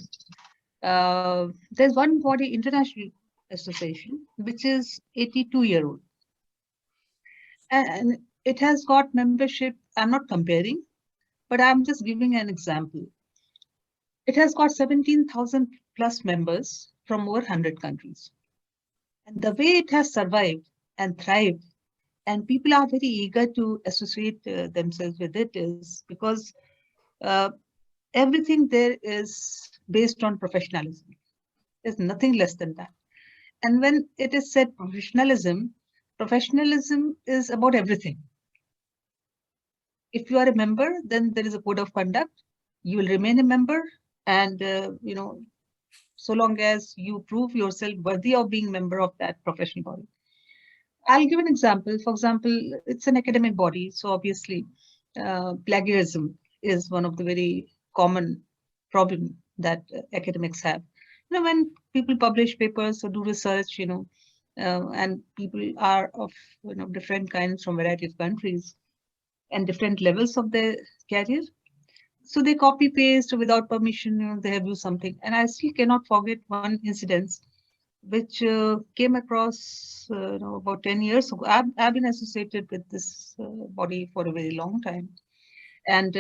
There's one body, International Association, which is 82-year-old. And it has got membership. I'm not comparing, but I'm just giving an example. It has got 17,000 plus members from over 100 countries. And the way it has survived and thrived, and people are very eager to associate themselves with it, is because everything there is based on professionalism. There's nothing less than that. And when it is said professionalism is about everything. If you are a member, then there is a code of conduct. You will remain a member, and you know, so long as you prove yourself worthy of being a member of that professional body. I'll give an example. For example, it's an academic body, so obviously plagiarism is one of the very common problem that academics have. You know, when people publish papers or do research, you know, and people are of different kinds from a variety of countries and different levels of their career, so they copy paste without permission. They have used something, and I still cannot forget one incident which came across about 10 years ago. I've been associated with this body for a very long time, and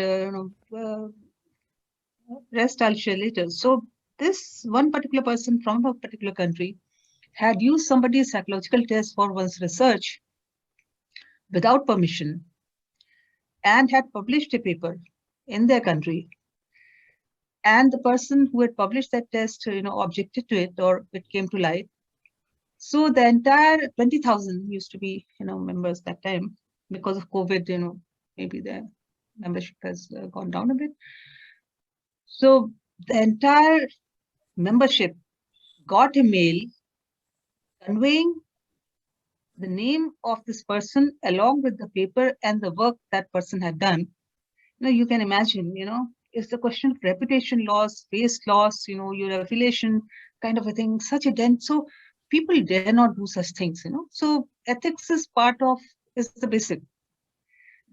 rest I'll share later. So this one particular person from a particular country had used somebody's psychological test for one's research without permission and had published a paper in their country. And the person who had published that test, objected to it, or it came to light. So the entire 20,000 used to be, members that time. Because of COVID, maybe the membership has gone down a bit. So the entire membership got a mail conveying the name of this person along with the paper and the work that person had done. You can imagine, it's the question of reputation loss, face loss, your affiliation kind of a thing, such a dent. So people dare not do such things, So ethics is the basic.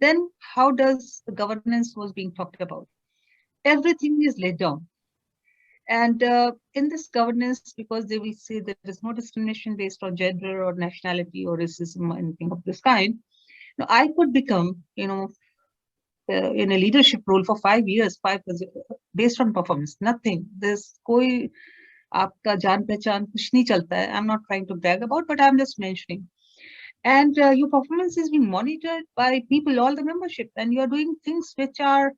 Then how does the governance was being talked about? Everything is laid down. And in this governance, because they will say there is no discrimination based on gender or nationality or racism or anything of this kind, I could become, in a leadership role for 5 years, based on performance, nothing. There's koi aapka jaan pehchan kuch nahi chalta hai. I'm not trying to brag about, but I'm just mentioning. And your performance is being monitored by people, all the membership, and you're doing things which are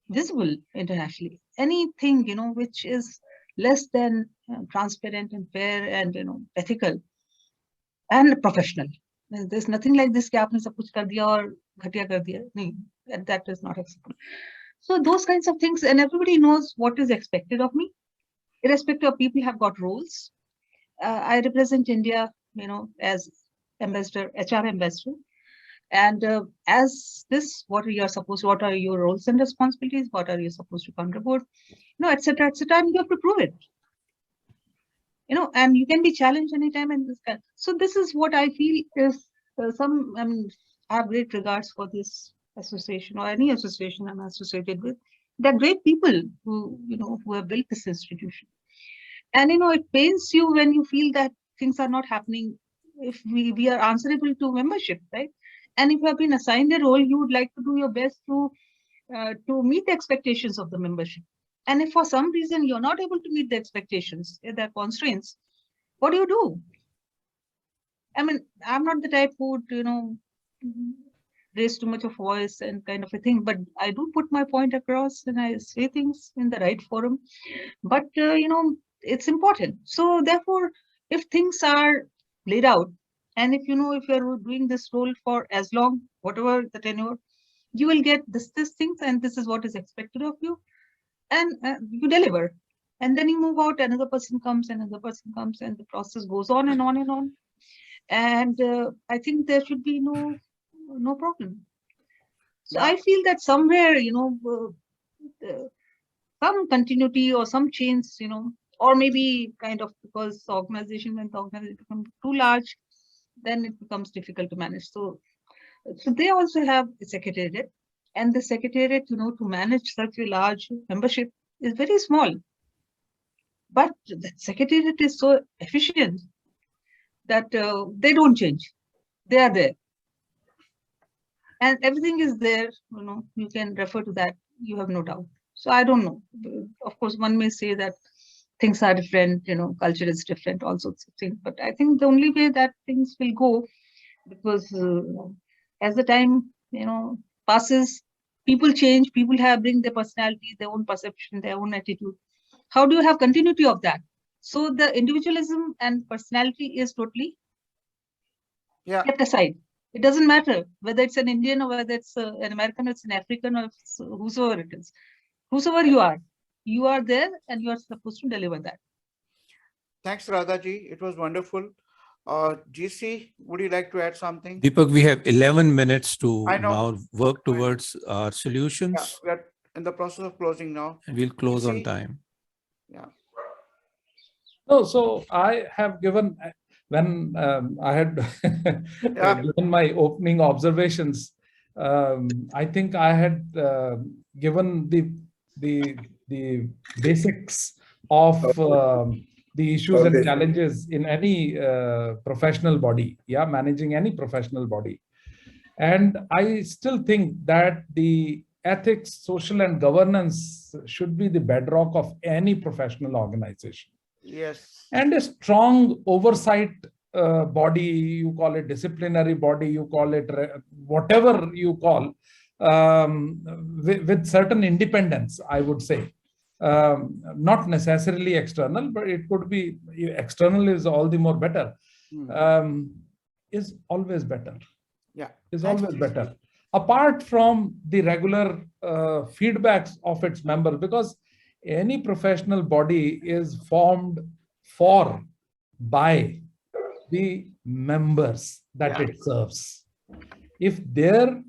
visible internationally. Anything, which is less than transparent and fair and, ethical and professional. There's nothing like this, ki aapne sab kuch kar diya aur ghatiya kar diya. Nahi, that is not acceptable. So those kinds of things, and everybody knows what is expected of me. Irrespective of people have got roles. I represent India, as ambassador, HR ambassador. And as this, what are your roles and responsibilities? What are you supposed to contribute? Et cetera, and you have to prove it. And you can be challenged anytime. So this is what I feel is I have great regards for this association or any association I'm associated with. They're great people who have built this institution. And, it pains you when you feel that things are not happening if we are answerable to membership, right? And if you have been assigned a role, you would like to do your best to meet the expectations of the membership. And if for some reason you're not able to meet the expectations, if there are constraints, what do? I mean, I'm not the type who would, raise too much of voice and kind of a thing, but I do put my point across and I say things in the right forum. But, it's important. So therefore, if things are laid out, and if you're doing this role for as long, whatever the tenure, you will get this things, and this is what is expected of you, and you deliver. And then you move out, another person comes, and the process goes on and on and on. And I think there should be no problem. So I feel that somewhere, some continuity or some change, or maybe kind of because when the organization becomes too large, then it becomes difficult to manage. So they also have a secretariat, and the secretariat, to manage such a large membership is very small. But the secretariat is so efficient that they don't change. They are there. And everything is there, you can refer to that. You have no doubt. So I don't know. Of course, one may say that things are different, culture is different, all sorts of things. But I think the only way that things will go, because as the time, passes, people change, people bring their personality, their own perception, their own attitude. How do you have continuity of that? So the individualism and personality is totally kept aside. It doesn't matter whether it's an Indian or whether it's an American, or it's an African, or whosoever it is. Whosoever you are there and you are supposed to deliver that. Thanks, Radhaji. It was wonderful. GC, would you like to add something? Deepak, we have 11 minutes to now work towards our solutions. Yeah, we are in the process of closing now. And we'll close GC? on time. Yeah. No, so I have given, when I had given my opening observations, I think I had given the basics of the issues and challenges in any professional body, managing any professional body. And I still think that the ethics, social and governance should be the bedrock of any professional organization. Yes. And a strong oversight body, you call it disciplinary body, you call it whatever you call, with certain independence, I would say. Not necessarily external, but it could be external is all the more better, is always better. Yeah. Is always better. Apart from the regular feedbacks of its members, because any professional body is formed by the members that it serves. If their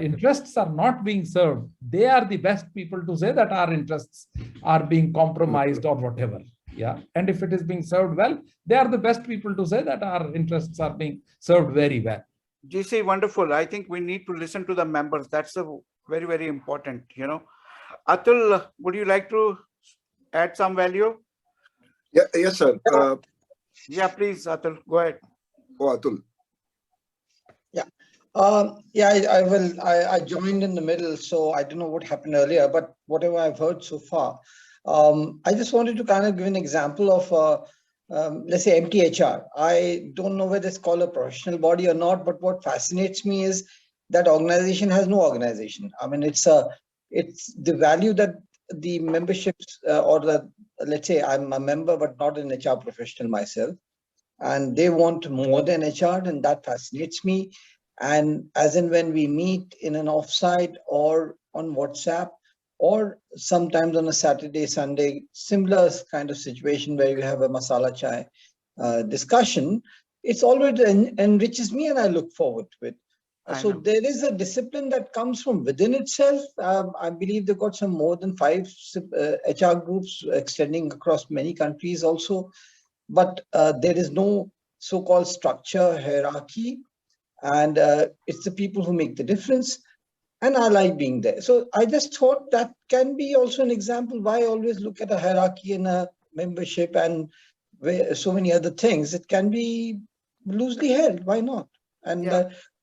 interests are not being served, they are the best people to say that our interests are being compromised or whatever. Yeah. And if it is being served well, they are the best people to say that our interests are being served very well. GC, wonderful. I think we need to listen to the members. That's a very, very important, Atul, would you like to add some value? Yeah, yes, sir. Yeah, please, Atul, go ahead. Oh, Atul. Yeah. I will. I joined in the middle, so I don't know what happened earlier, but whatever I've heard so far, I just wanted to kind of give an example of, let's say, MTHR. I don't know whether it's called a professional body or not, but what fascinates me is that organization has no organization. I mean, it's the value that the memberships let's say I'm a member, but not an HR professional myself, and they want more than HR, and that fascinates me. And as in when we meet in an offsite or on WhatsApp, or sometimes on a Saturday, Sunday, similar kind of situation where you have a masala chai discussion, it's always enriches me and I look forward to it. So there is a discipline that comes from within itself. I believe they've got some more than 5 HR groups extending across many countries also. But there is no so-called structure, hierarchy, and it's the people who make the difference. And I like being there. So I just thought that can be also an example why I always look at a hierarchy in a membership and so many other things. It can be loosely held. Why not? And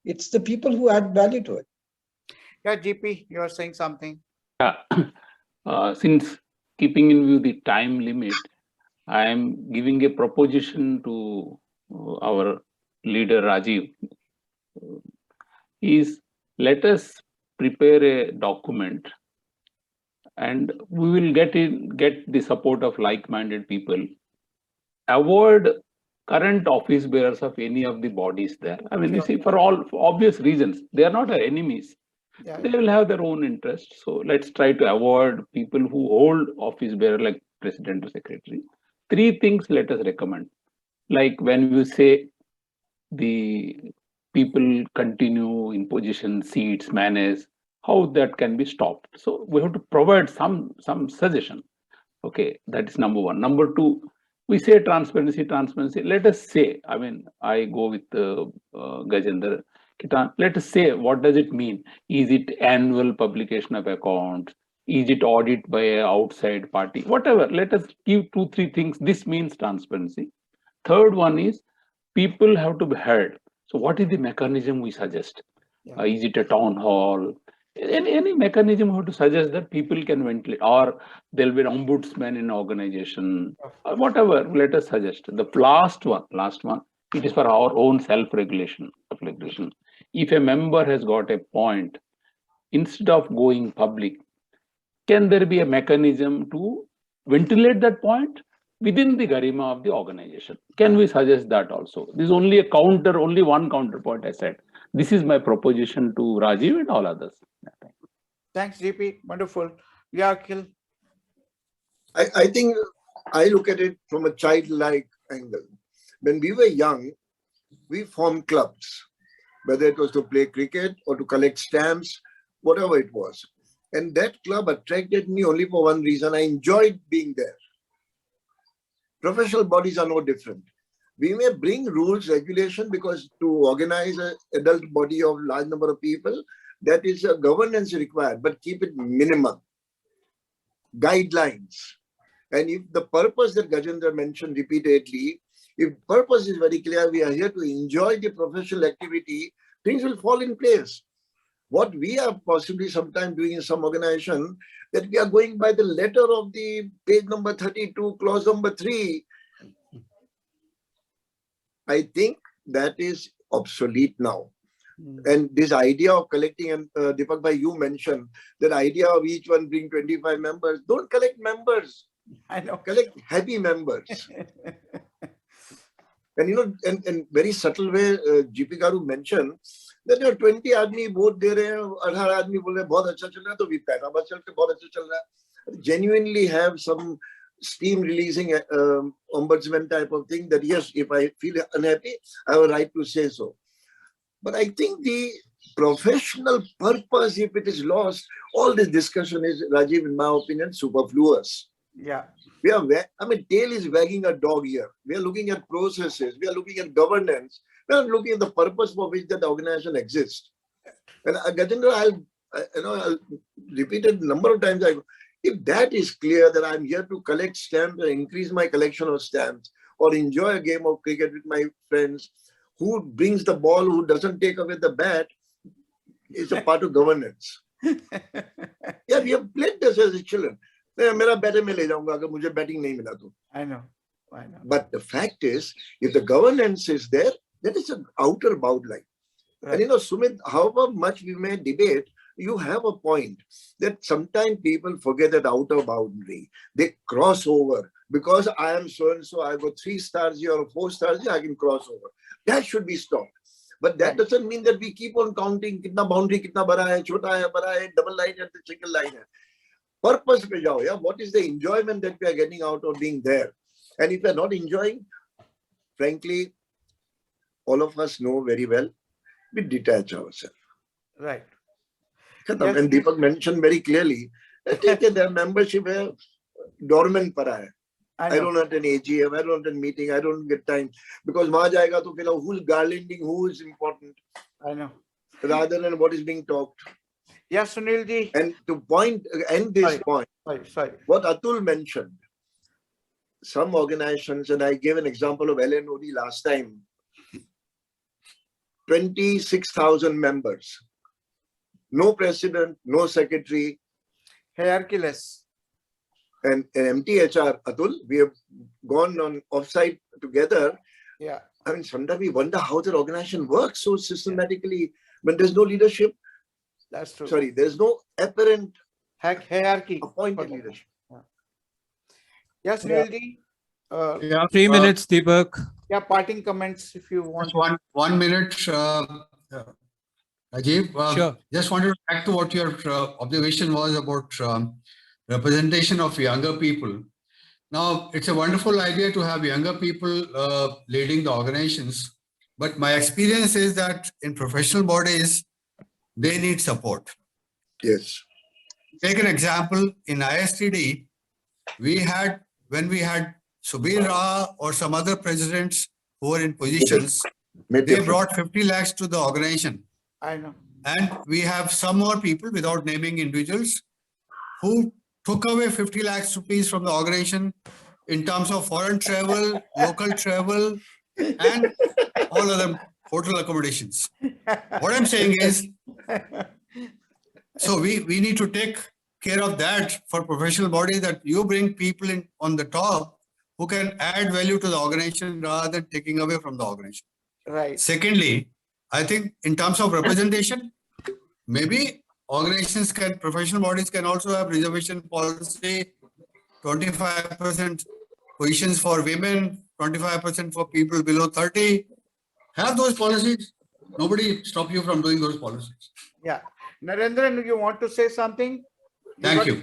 it's the people who add value to it. Yeah, GP, you are saying something. Yeah. Since keeping in view the time limit, I am giving a proposition to our leader Rajiv. Is let us prepare a document, and we will get the support of like-minded people. Avoid current office bearers of any of the bodies there. I mean, you see, for obvious reasons, they are not our enemies. They will have their own interests. So let's try to avoid people who hold office bearer like president or secretary. 3 things let us recommend. Like when you say the people continue in position, seats, manners, how that can be stopped. So we have to provide some suggestion. Okay, that is number 1. Number 2, we say transparency. Let us say, I mean, I go with Gajendra. Let us say, what does it mean? Is it annual publication of accounts? Is it audit by an outside party? Whatever, let us give 2-3 things. This means transparency. Third one is people have to be heard. So what is the mechanism we suggest? Is it a town hall? Any mechanism we have to suggest that people can ventilate, or there'll be an ombudsman in organization, or whatever, let us suggest. The last one, it is for our own self-regulation. If a member has got a point, instead of going public, can there be a mechanism to ventilate that point within the garima of the organization? Can we suggest that also? This is only one counterpoint I said. This is my proposition to Rajiv and all others. Thanks, GP. Wonderful. Yeah, Akhil. I think I look at it from a childlike angle. When we were young, we formed clubs, whether it was to play cricket or to collect stamps, whatever it was. And that club attracted me only for one reason. I enjoyed being there. Professional bodies are no different. We may bring rules, regulation, because to organize an adult body of large number of people, that is a governance required, but keep it minimum. Guidelines. And if the purpose that Gajendra mentioned repeatedly, if purpose is very clear, we are here to enjoy the professional activity, things will fall in place. What we are possibly sometimes doing in some organization, that we are going by the letter of the page number 32, clause number 3. I think that is obsolete now. And this idea of collecting, and Deepak bhai, you mentioned that idea of each one bring 25 members. Don't collect members. I know. Collect happy members. And you know, in very subtle way, GP Garu mentioned that 20 आदमी vote दे रहे हैं, 18 आदमी बोल रहे हैं बहुत अच्छा चल रहा है, तो भी पैसा बस चल के बहुत अच्छा चल रहा है. Genuinely have some steam releasing ombudsman type of thing, that yes, if I feel unhappy, I have a right to say so. But I think the professional purpose, if it is lost, all this discussion is, Rajiv, in my opinion, superfluous. Yeah. We are, I mean, tail is wagging a dog here. We are looking at processes. We are looking at governance. We are looking at the purpose for which that organization exists. And Gajendra, I'll repeat it a number of times. If that is clear, that I'm here to collect stamps or increase my collection of stamps, or enjoy a game of cricket with my friends, who brings the ball, who doesn't take away the bat, is a part of governance. Yeah, we have played this as children. I know. But the fact is, if the governance is there, that is an outer boundary. Right. And you know, Sumit, however much we may debate, you have a point that sometimes people forget that outer boundary. They cross over. Because I am so-and-so, I got 3 stars here or 4 stars here, I can cross over. That should be stopped. But that doesn't mean that we keep on counting kitna boundary, kitna bada hai, chota hai, bada hai, double line and single line hai. Purpose pe jao, yeah. What is the enjoyment that we are getting out of being there? And if we are not enjoying, frankly, all of us know very well, we detach ourselves. Right. Yes. And Deepak mentioned very clearly, their membership is dormant para hai. I don't attend AGM, I don't attend meeting, I don't get time. Because wahan jayega to feel who's garlanding, who is important. I know. Rather than what is being talked. Yes, Sunilji. And to end this point, what Atul mentioned, some organizations, and I gave an example of LNOD last time, 26,000 members, no president, no secretary. Hierarchyless. And MTHR, Atul, we have gone on offsite together. Yeah. I mean, sometimes we wonder how the organization works so systematically when there's no leadership. That's true. Sorry, there's no apparent hierarchy. Appointed leadership. Yes, Sunilji. 3 minutes, Deepak. Yeah, parting comments if you want. Just 1 minute, Rajiv. Sure. Just wanted to back to what your observation was about representation of younger people. Now, it's a wonderful idea to have younger people leading the organizations, but my experience is that in professional bodies, they need support. Yes. Take an example, in ISTD, when we had Subir Rao or some other presidents who were in positions, they brought 50 lakhs to the organization. I know. And we have some more people, without naming individuals, who took away 50 lakhs rupees from the organization in terms of foreign travel, local travel, and all other hotel accommodations. What I'm saying is, so we need to take care of that for professional bodies, that you bring people in on the top who can add value to the organization rather than taking away from the organization. Right. Secondly, I think in terms of representation, maybe organizations professional bodies can also have reservation policy, 25% positions for women, 25% for people below 30. Have those policies. Nobody stop you from doing those policies. Yeah. Narendran, you want to say something? Thank you.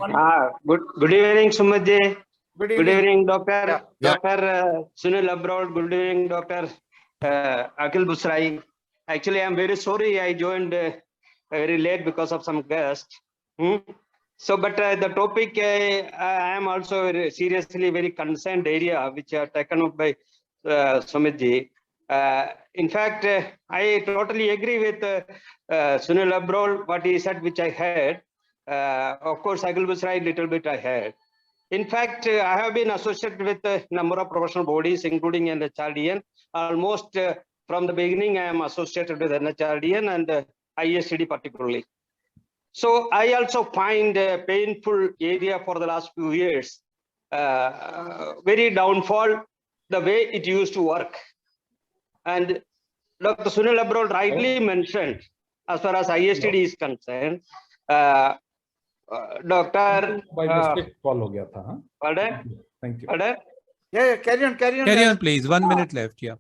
Good evening, Sumadji. Good evening, Doctor. Yeah. Dr. Sunil Abroad. Good evening, Dr. Akhil Busrai. Actually, I'm very sorry I joined very late because of some guests. So, but the topic I am also seriously very concerned area which are taken up by Sumitji. In fact, I totally agree with Sunil Abroad, what he said, which I heard. Of course, Akhil Busrai, little bit I heard. In fact, I have been associated with a number of professional bodies, including NHRDN. Almost from the beginning, I am associated with NHRDN and ISTD particularly. So I also find a painful area for the last few years, very downfall, the way it used to work. And Dr. Sunil Abroad rightly mentioned, as far as ISTD is concerned, Doctor. By mistake call ho gaya tha, huh? Pardon? Thank you. Pardon? Yeah, carry on. Carry on, please. 1 minute left. Yeah.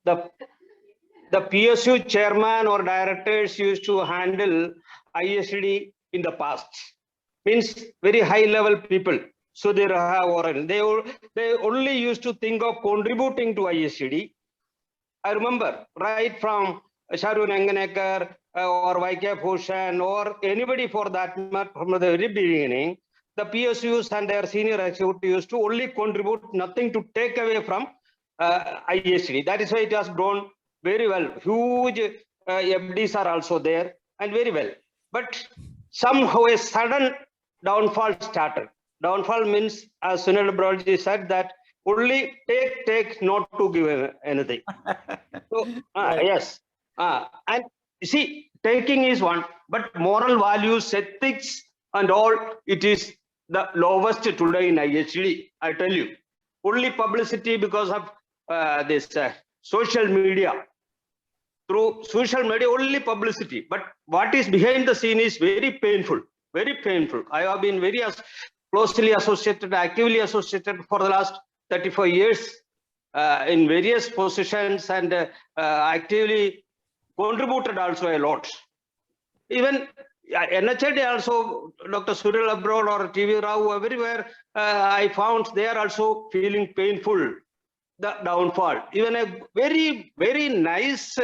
The PSU chairman or directors used to handle ISTD in the past. Means very high level people. So they only used to think of contributing to ISTD. I remember right from Sharu Ranganekar or YK Bhushan or anybody for that matter from the very beginning, the PSUs and their senior executives used to only contribute, nothing to take away from ISTD. That is why it has grown very well. Huge FDs are also there and very well. But somehow a sudden downfall started. Downfall means, as Sunil Broadji said, that only take, not to give anything. So, yes. And you see, taking is one, but moral values, ethics, and all, it is the lowest today in ISTD, I tell you. Only publicity because of this social media. Through social media, only publicity. But what is behind the scene is very painful, very painful. I have been very closely associated, actively associated for the last 34 years in various positions and actively contributed also a lot. Even NHD also, Dr. Surya Abroad or TV Rao, everywhere, I found they are also feeling painful, the downfall. Even a very, very nice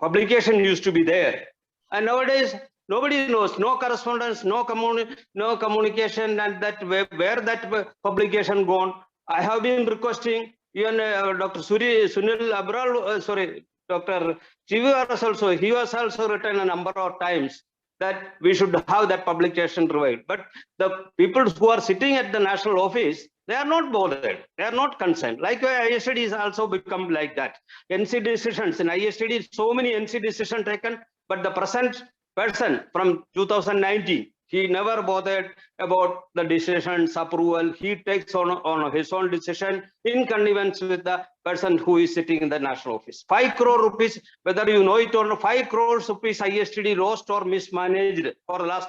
publication used to be there. And nowadays, nobody knows, no correspondence, no communication, and that where that publication gone. I have been requesting, even Dr. Sunil Abral, Dr. GVRS also, he was also written a number of times that we should have that publication revived. But the people who are sitting at the national office, they are not bothered. They are not concerned. Like ISTD has also become like that. NC decisions in ISTD, so many NC decisions taken, but the present person from 2019, he never bothered about the decisions, approval. He takes on his own decision in connivance with the person who is sitting in the national office. 5 crore rupees, whether you know it or not, 5 crores rupees ISTD lost or mismanaged for the last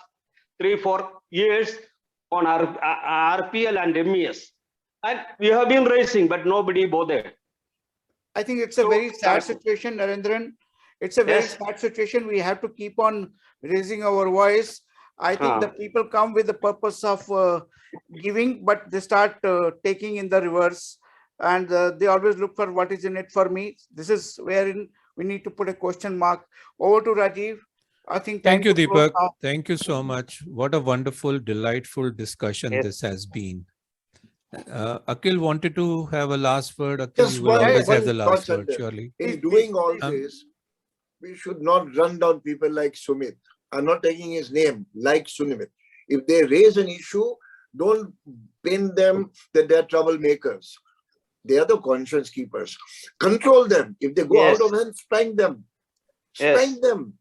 3-4 years on our RPL and MES. And we have been raising, but nobody bothered. I think it's a very sad situation, Narendran. It's a very sad situation. We have to keep on raising our voice. I think the people come with the purpose of giving, but they start taking in the reverse. And they always look for what is in it for me. This is wherein we need to put a question mark. Over to Rajiv. I think. Thank you, Deepak. Thank you so much. What a wonderful, delightful discussion this has been. Akhil wanted to have a last word. Akhil, you will always have the last word, surely. In doing all this, we should not run down people like Sumit. I'm not taking his name, like Sumit. If they raise an issue, don't pin them that they're troublemakers. They are the conscience keepers. Control them. If they go out of hand, spank them. Spank them.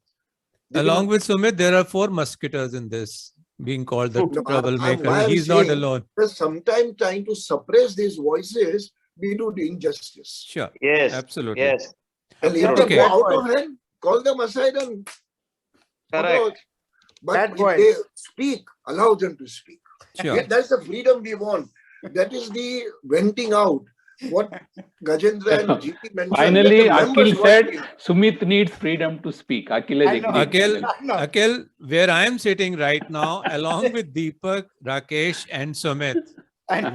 Along with Sumit, there are 4 musketeers in this, being called the troublemaker. He's not alone. Sometimes trying to suppress these voices, we do injustice. Sure. Yes. Absolutely. Yes. And if they go out of hand, call them aside and correct. But if they speak, allow them to speak. Sure. That's the freedom we want. That is the venting out. What Gajendra and GP mentioned. Finally, Akhil said Sumit needs freedom to speak. Akhil, where I am sitting right now, along with Deepak, Rakesh, and Sumit,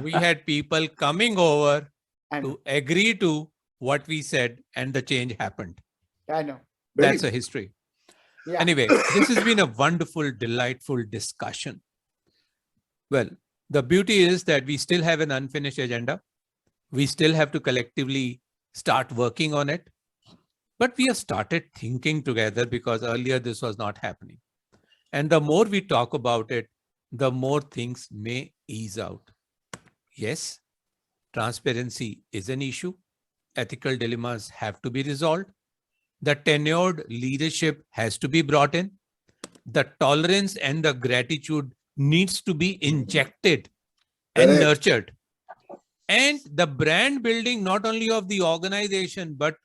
we had people coming over to agree to what we said, and the change happened. I know. That's a history. Yeah. Anyway, this has been a wonderful, delightful discussion. Well, the beauty is that we still have an unfinished agenda. We still have to collectively start working on it. But we have started thinking together because earlier this was not happening. And the more we talk about it, the more things may ease out. Yes, transparency is an issue. Ethical dilemmas have to be resolved. The tenured leadership has to be brought in. The tolerance and the gratitude needs to be injected and nurtured. And the brand building, not only of the organization, but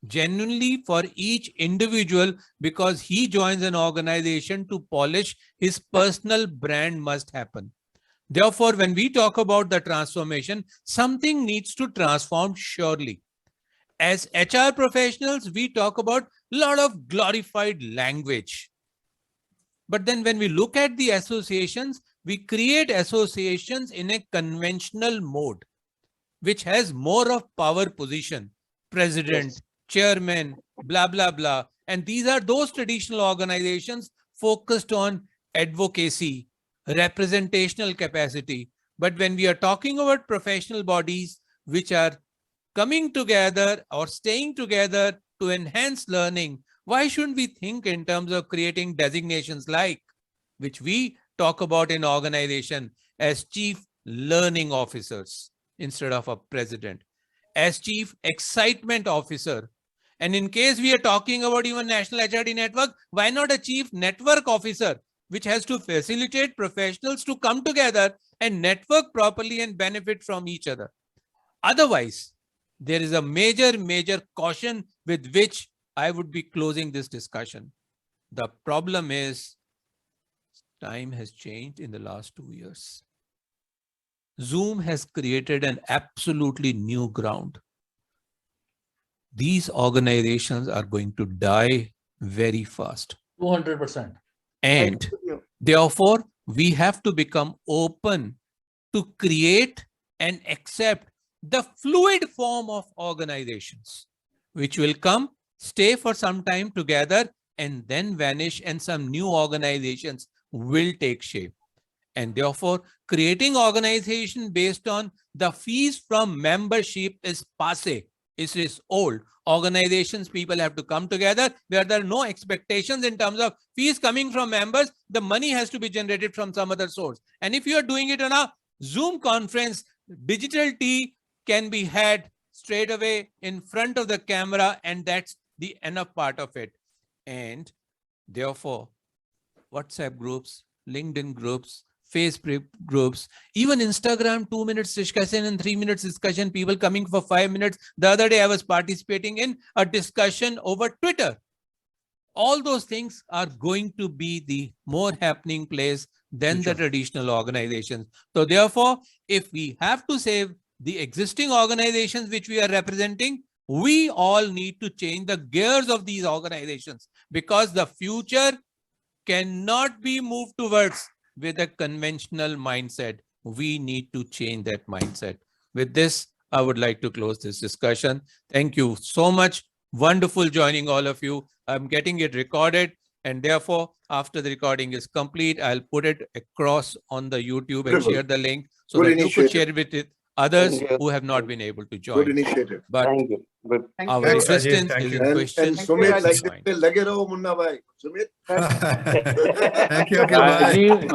genuinely for each individual, because he joins an organization to polish his personal brand, must happen. Therefore, when we talk about the transformation, something needs to transform surely. As HR professionals, we talk about a lot of glorified language. But then when we look at the associations, we create associations in a conventional mode, which has more of power position, president, chairman, blah, blah, blah. And these are those traditional organizations focused on advocacy, representational capacity. But when we are talking about professional bodies which are coming together or staying together to enhance learning, why shouldn't we think in terms of creating designations like, which we talk about in organization as chief learning officers instead of a president, as chief excitement officer. And in case we are talking about even National HRD Network, why not a chief network officer, which has to facilitate professionals to come together and network properly and benefit from each other. Otherwise, there is a major caution with which I would be closing this discussion. The problem is time has changed in the last 2 years. Zoom has created an absolutely new ground. These organizations are going to die very fast. 200%. And therefore, we have to become open to create and accept the fluid form of organizations, which will come, stay for some time together, and then vanish, and some new organizations will take shape. And therefore, creating organization based on the fees from membership is passé. It is old. Organizations, people have to come together where there are no expectations in terms of fees coming from members. The money has to be generated from some other source. And if you are doing it on a Zoom conference, digital tea can be had straight away in front of the camera, and that's the enough part of it. And therefore, WhatsApp groups, LinkedIn groups, Facebook groups, even Instagram, 2 minutes discussion and 3 minutes discussion, people coming for 5 minutes. The other day I was participating in a discussion over Twitter. All those things are going to be the more happening place than the traditional organizations. So therefore, if we have to save the existing organizations which we are representing, we all need to change the gears of these organizations, because the future cannot be moved towards with a conventional mindset. We need to change that mindset. With this, I would like to close this discussion. Thank you so much. Wonderful joining all of you. I'm getting it recorded, and therefore, after the recording is complete, I'll put it across on the YouTube and share the link so that you could share it with others who have not been able to join. Good initiative. But Thank you. Good. our Thanks, Rajiv. existence Thank is you. in question. And Sumit, like Join. they lage raho, Munna bhai. Sumit. Thank you. Okay, bye. Rajiv,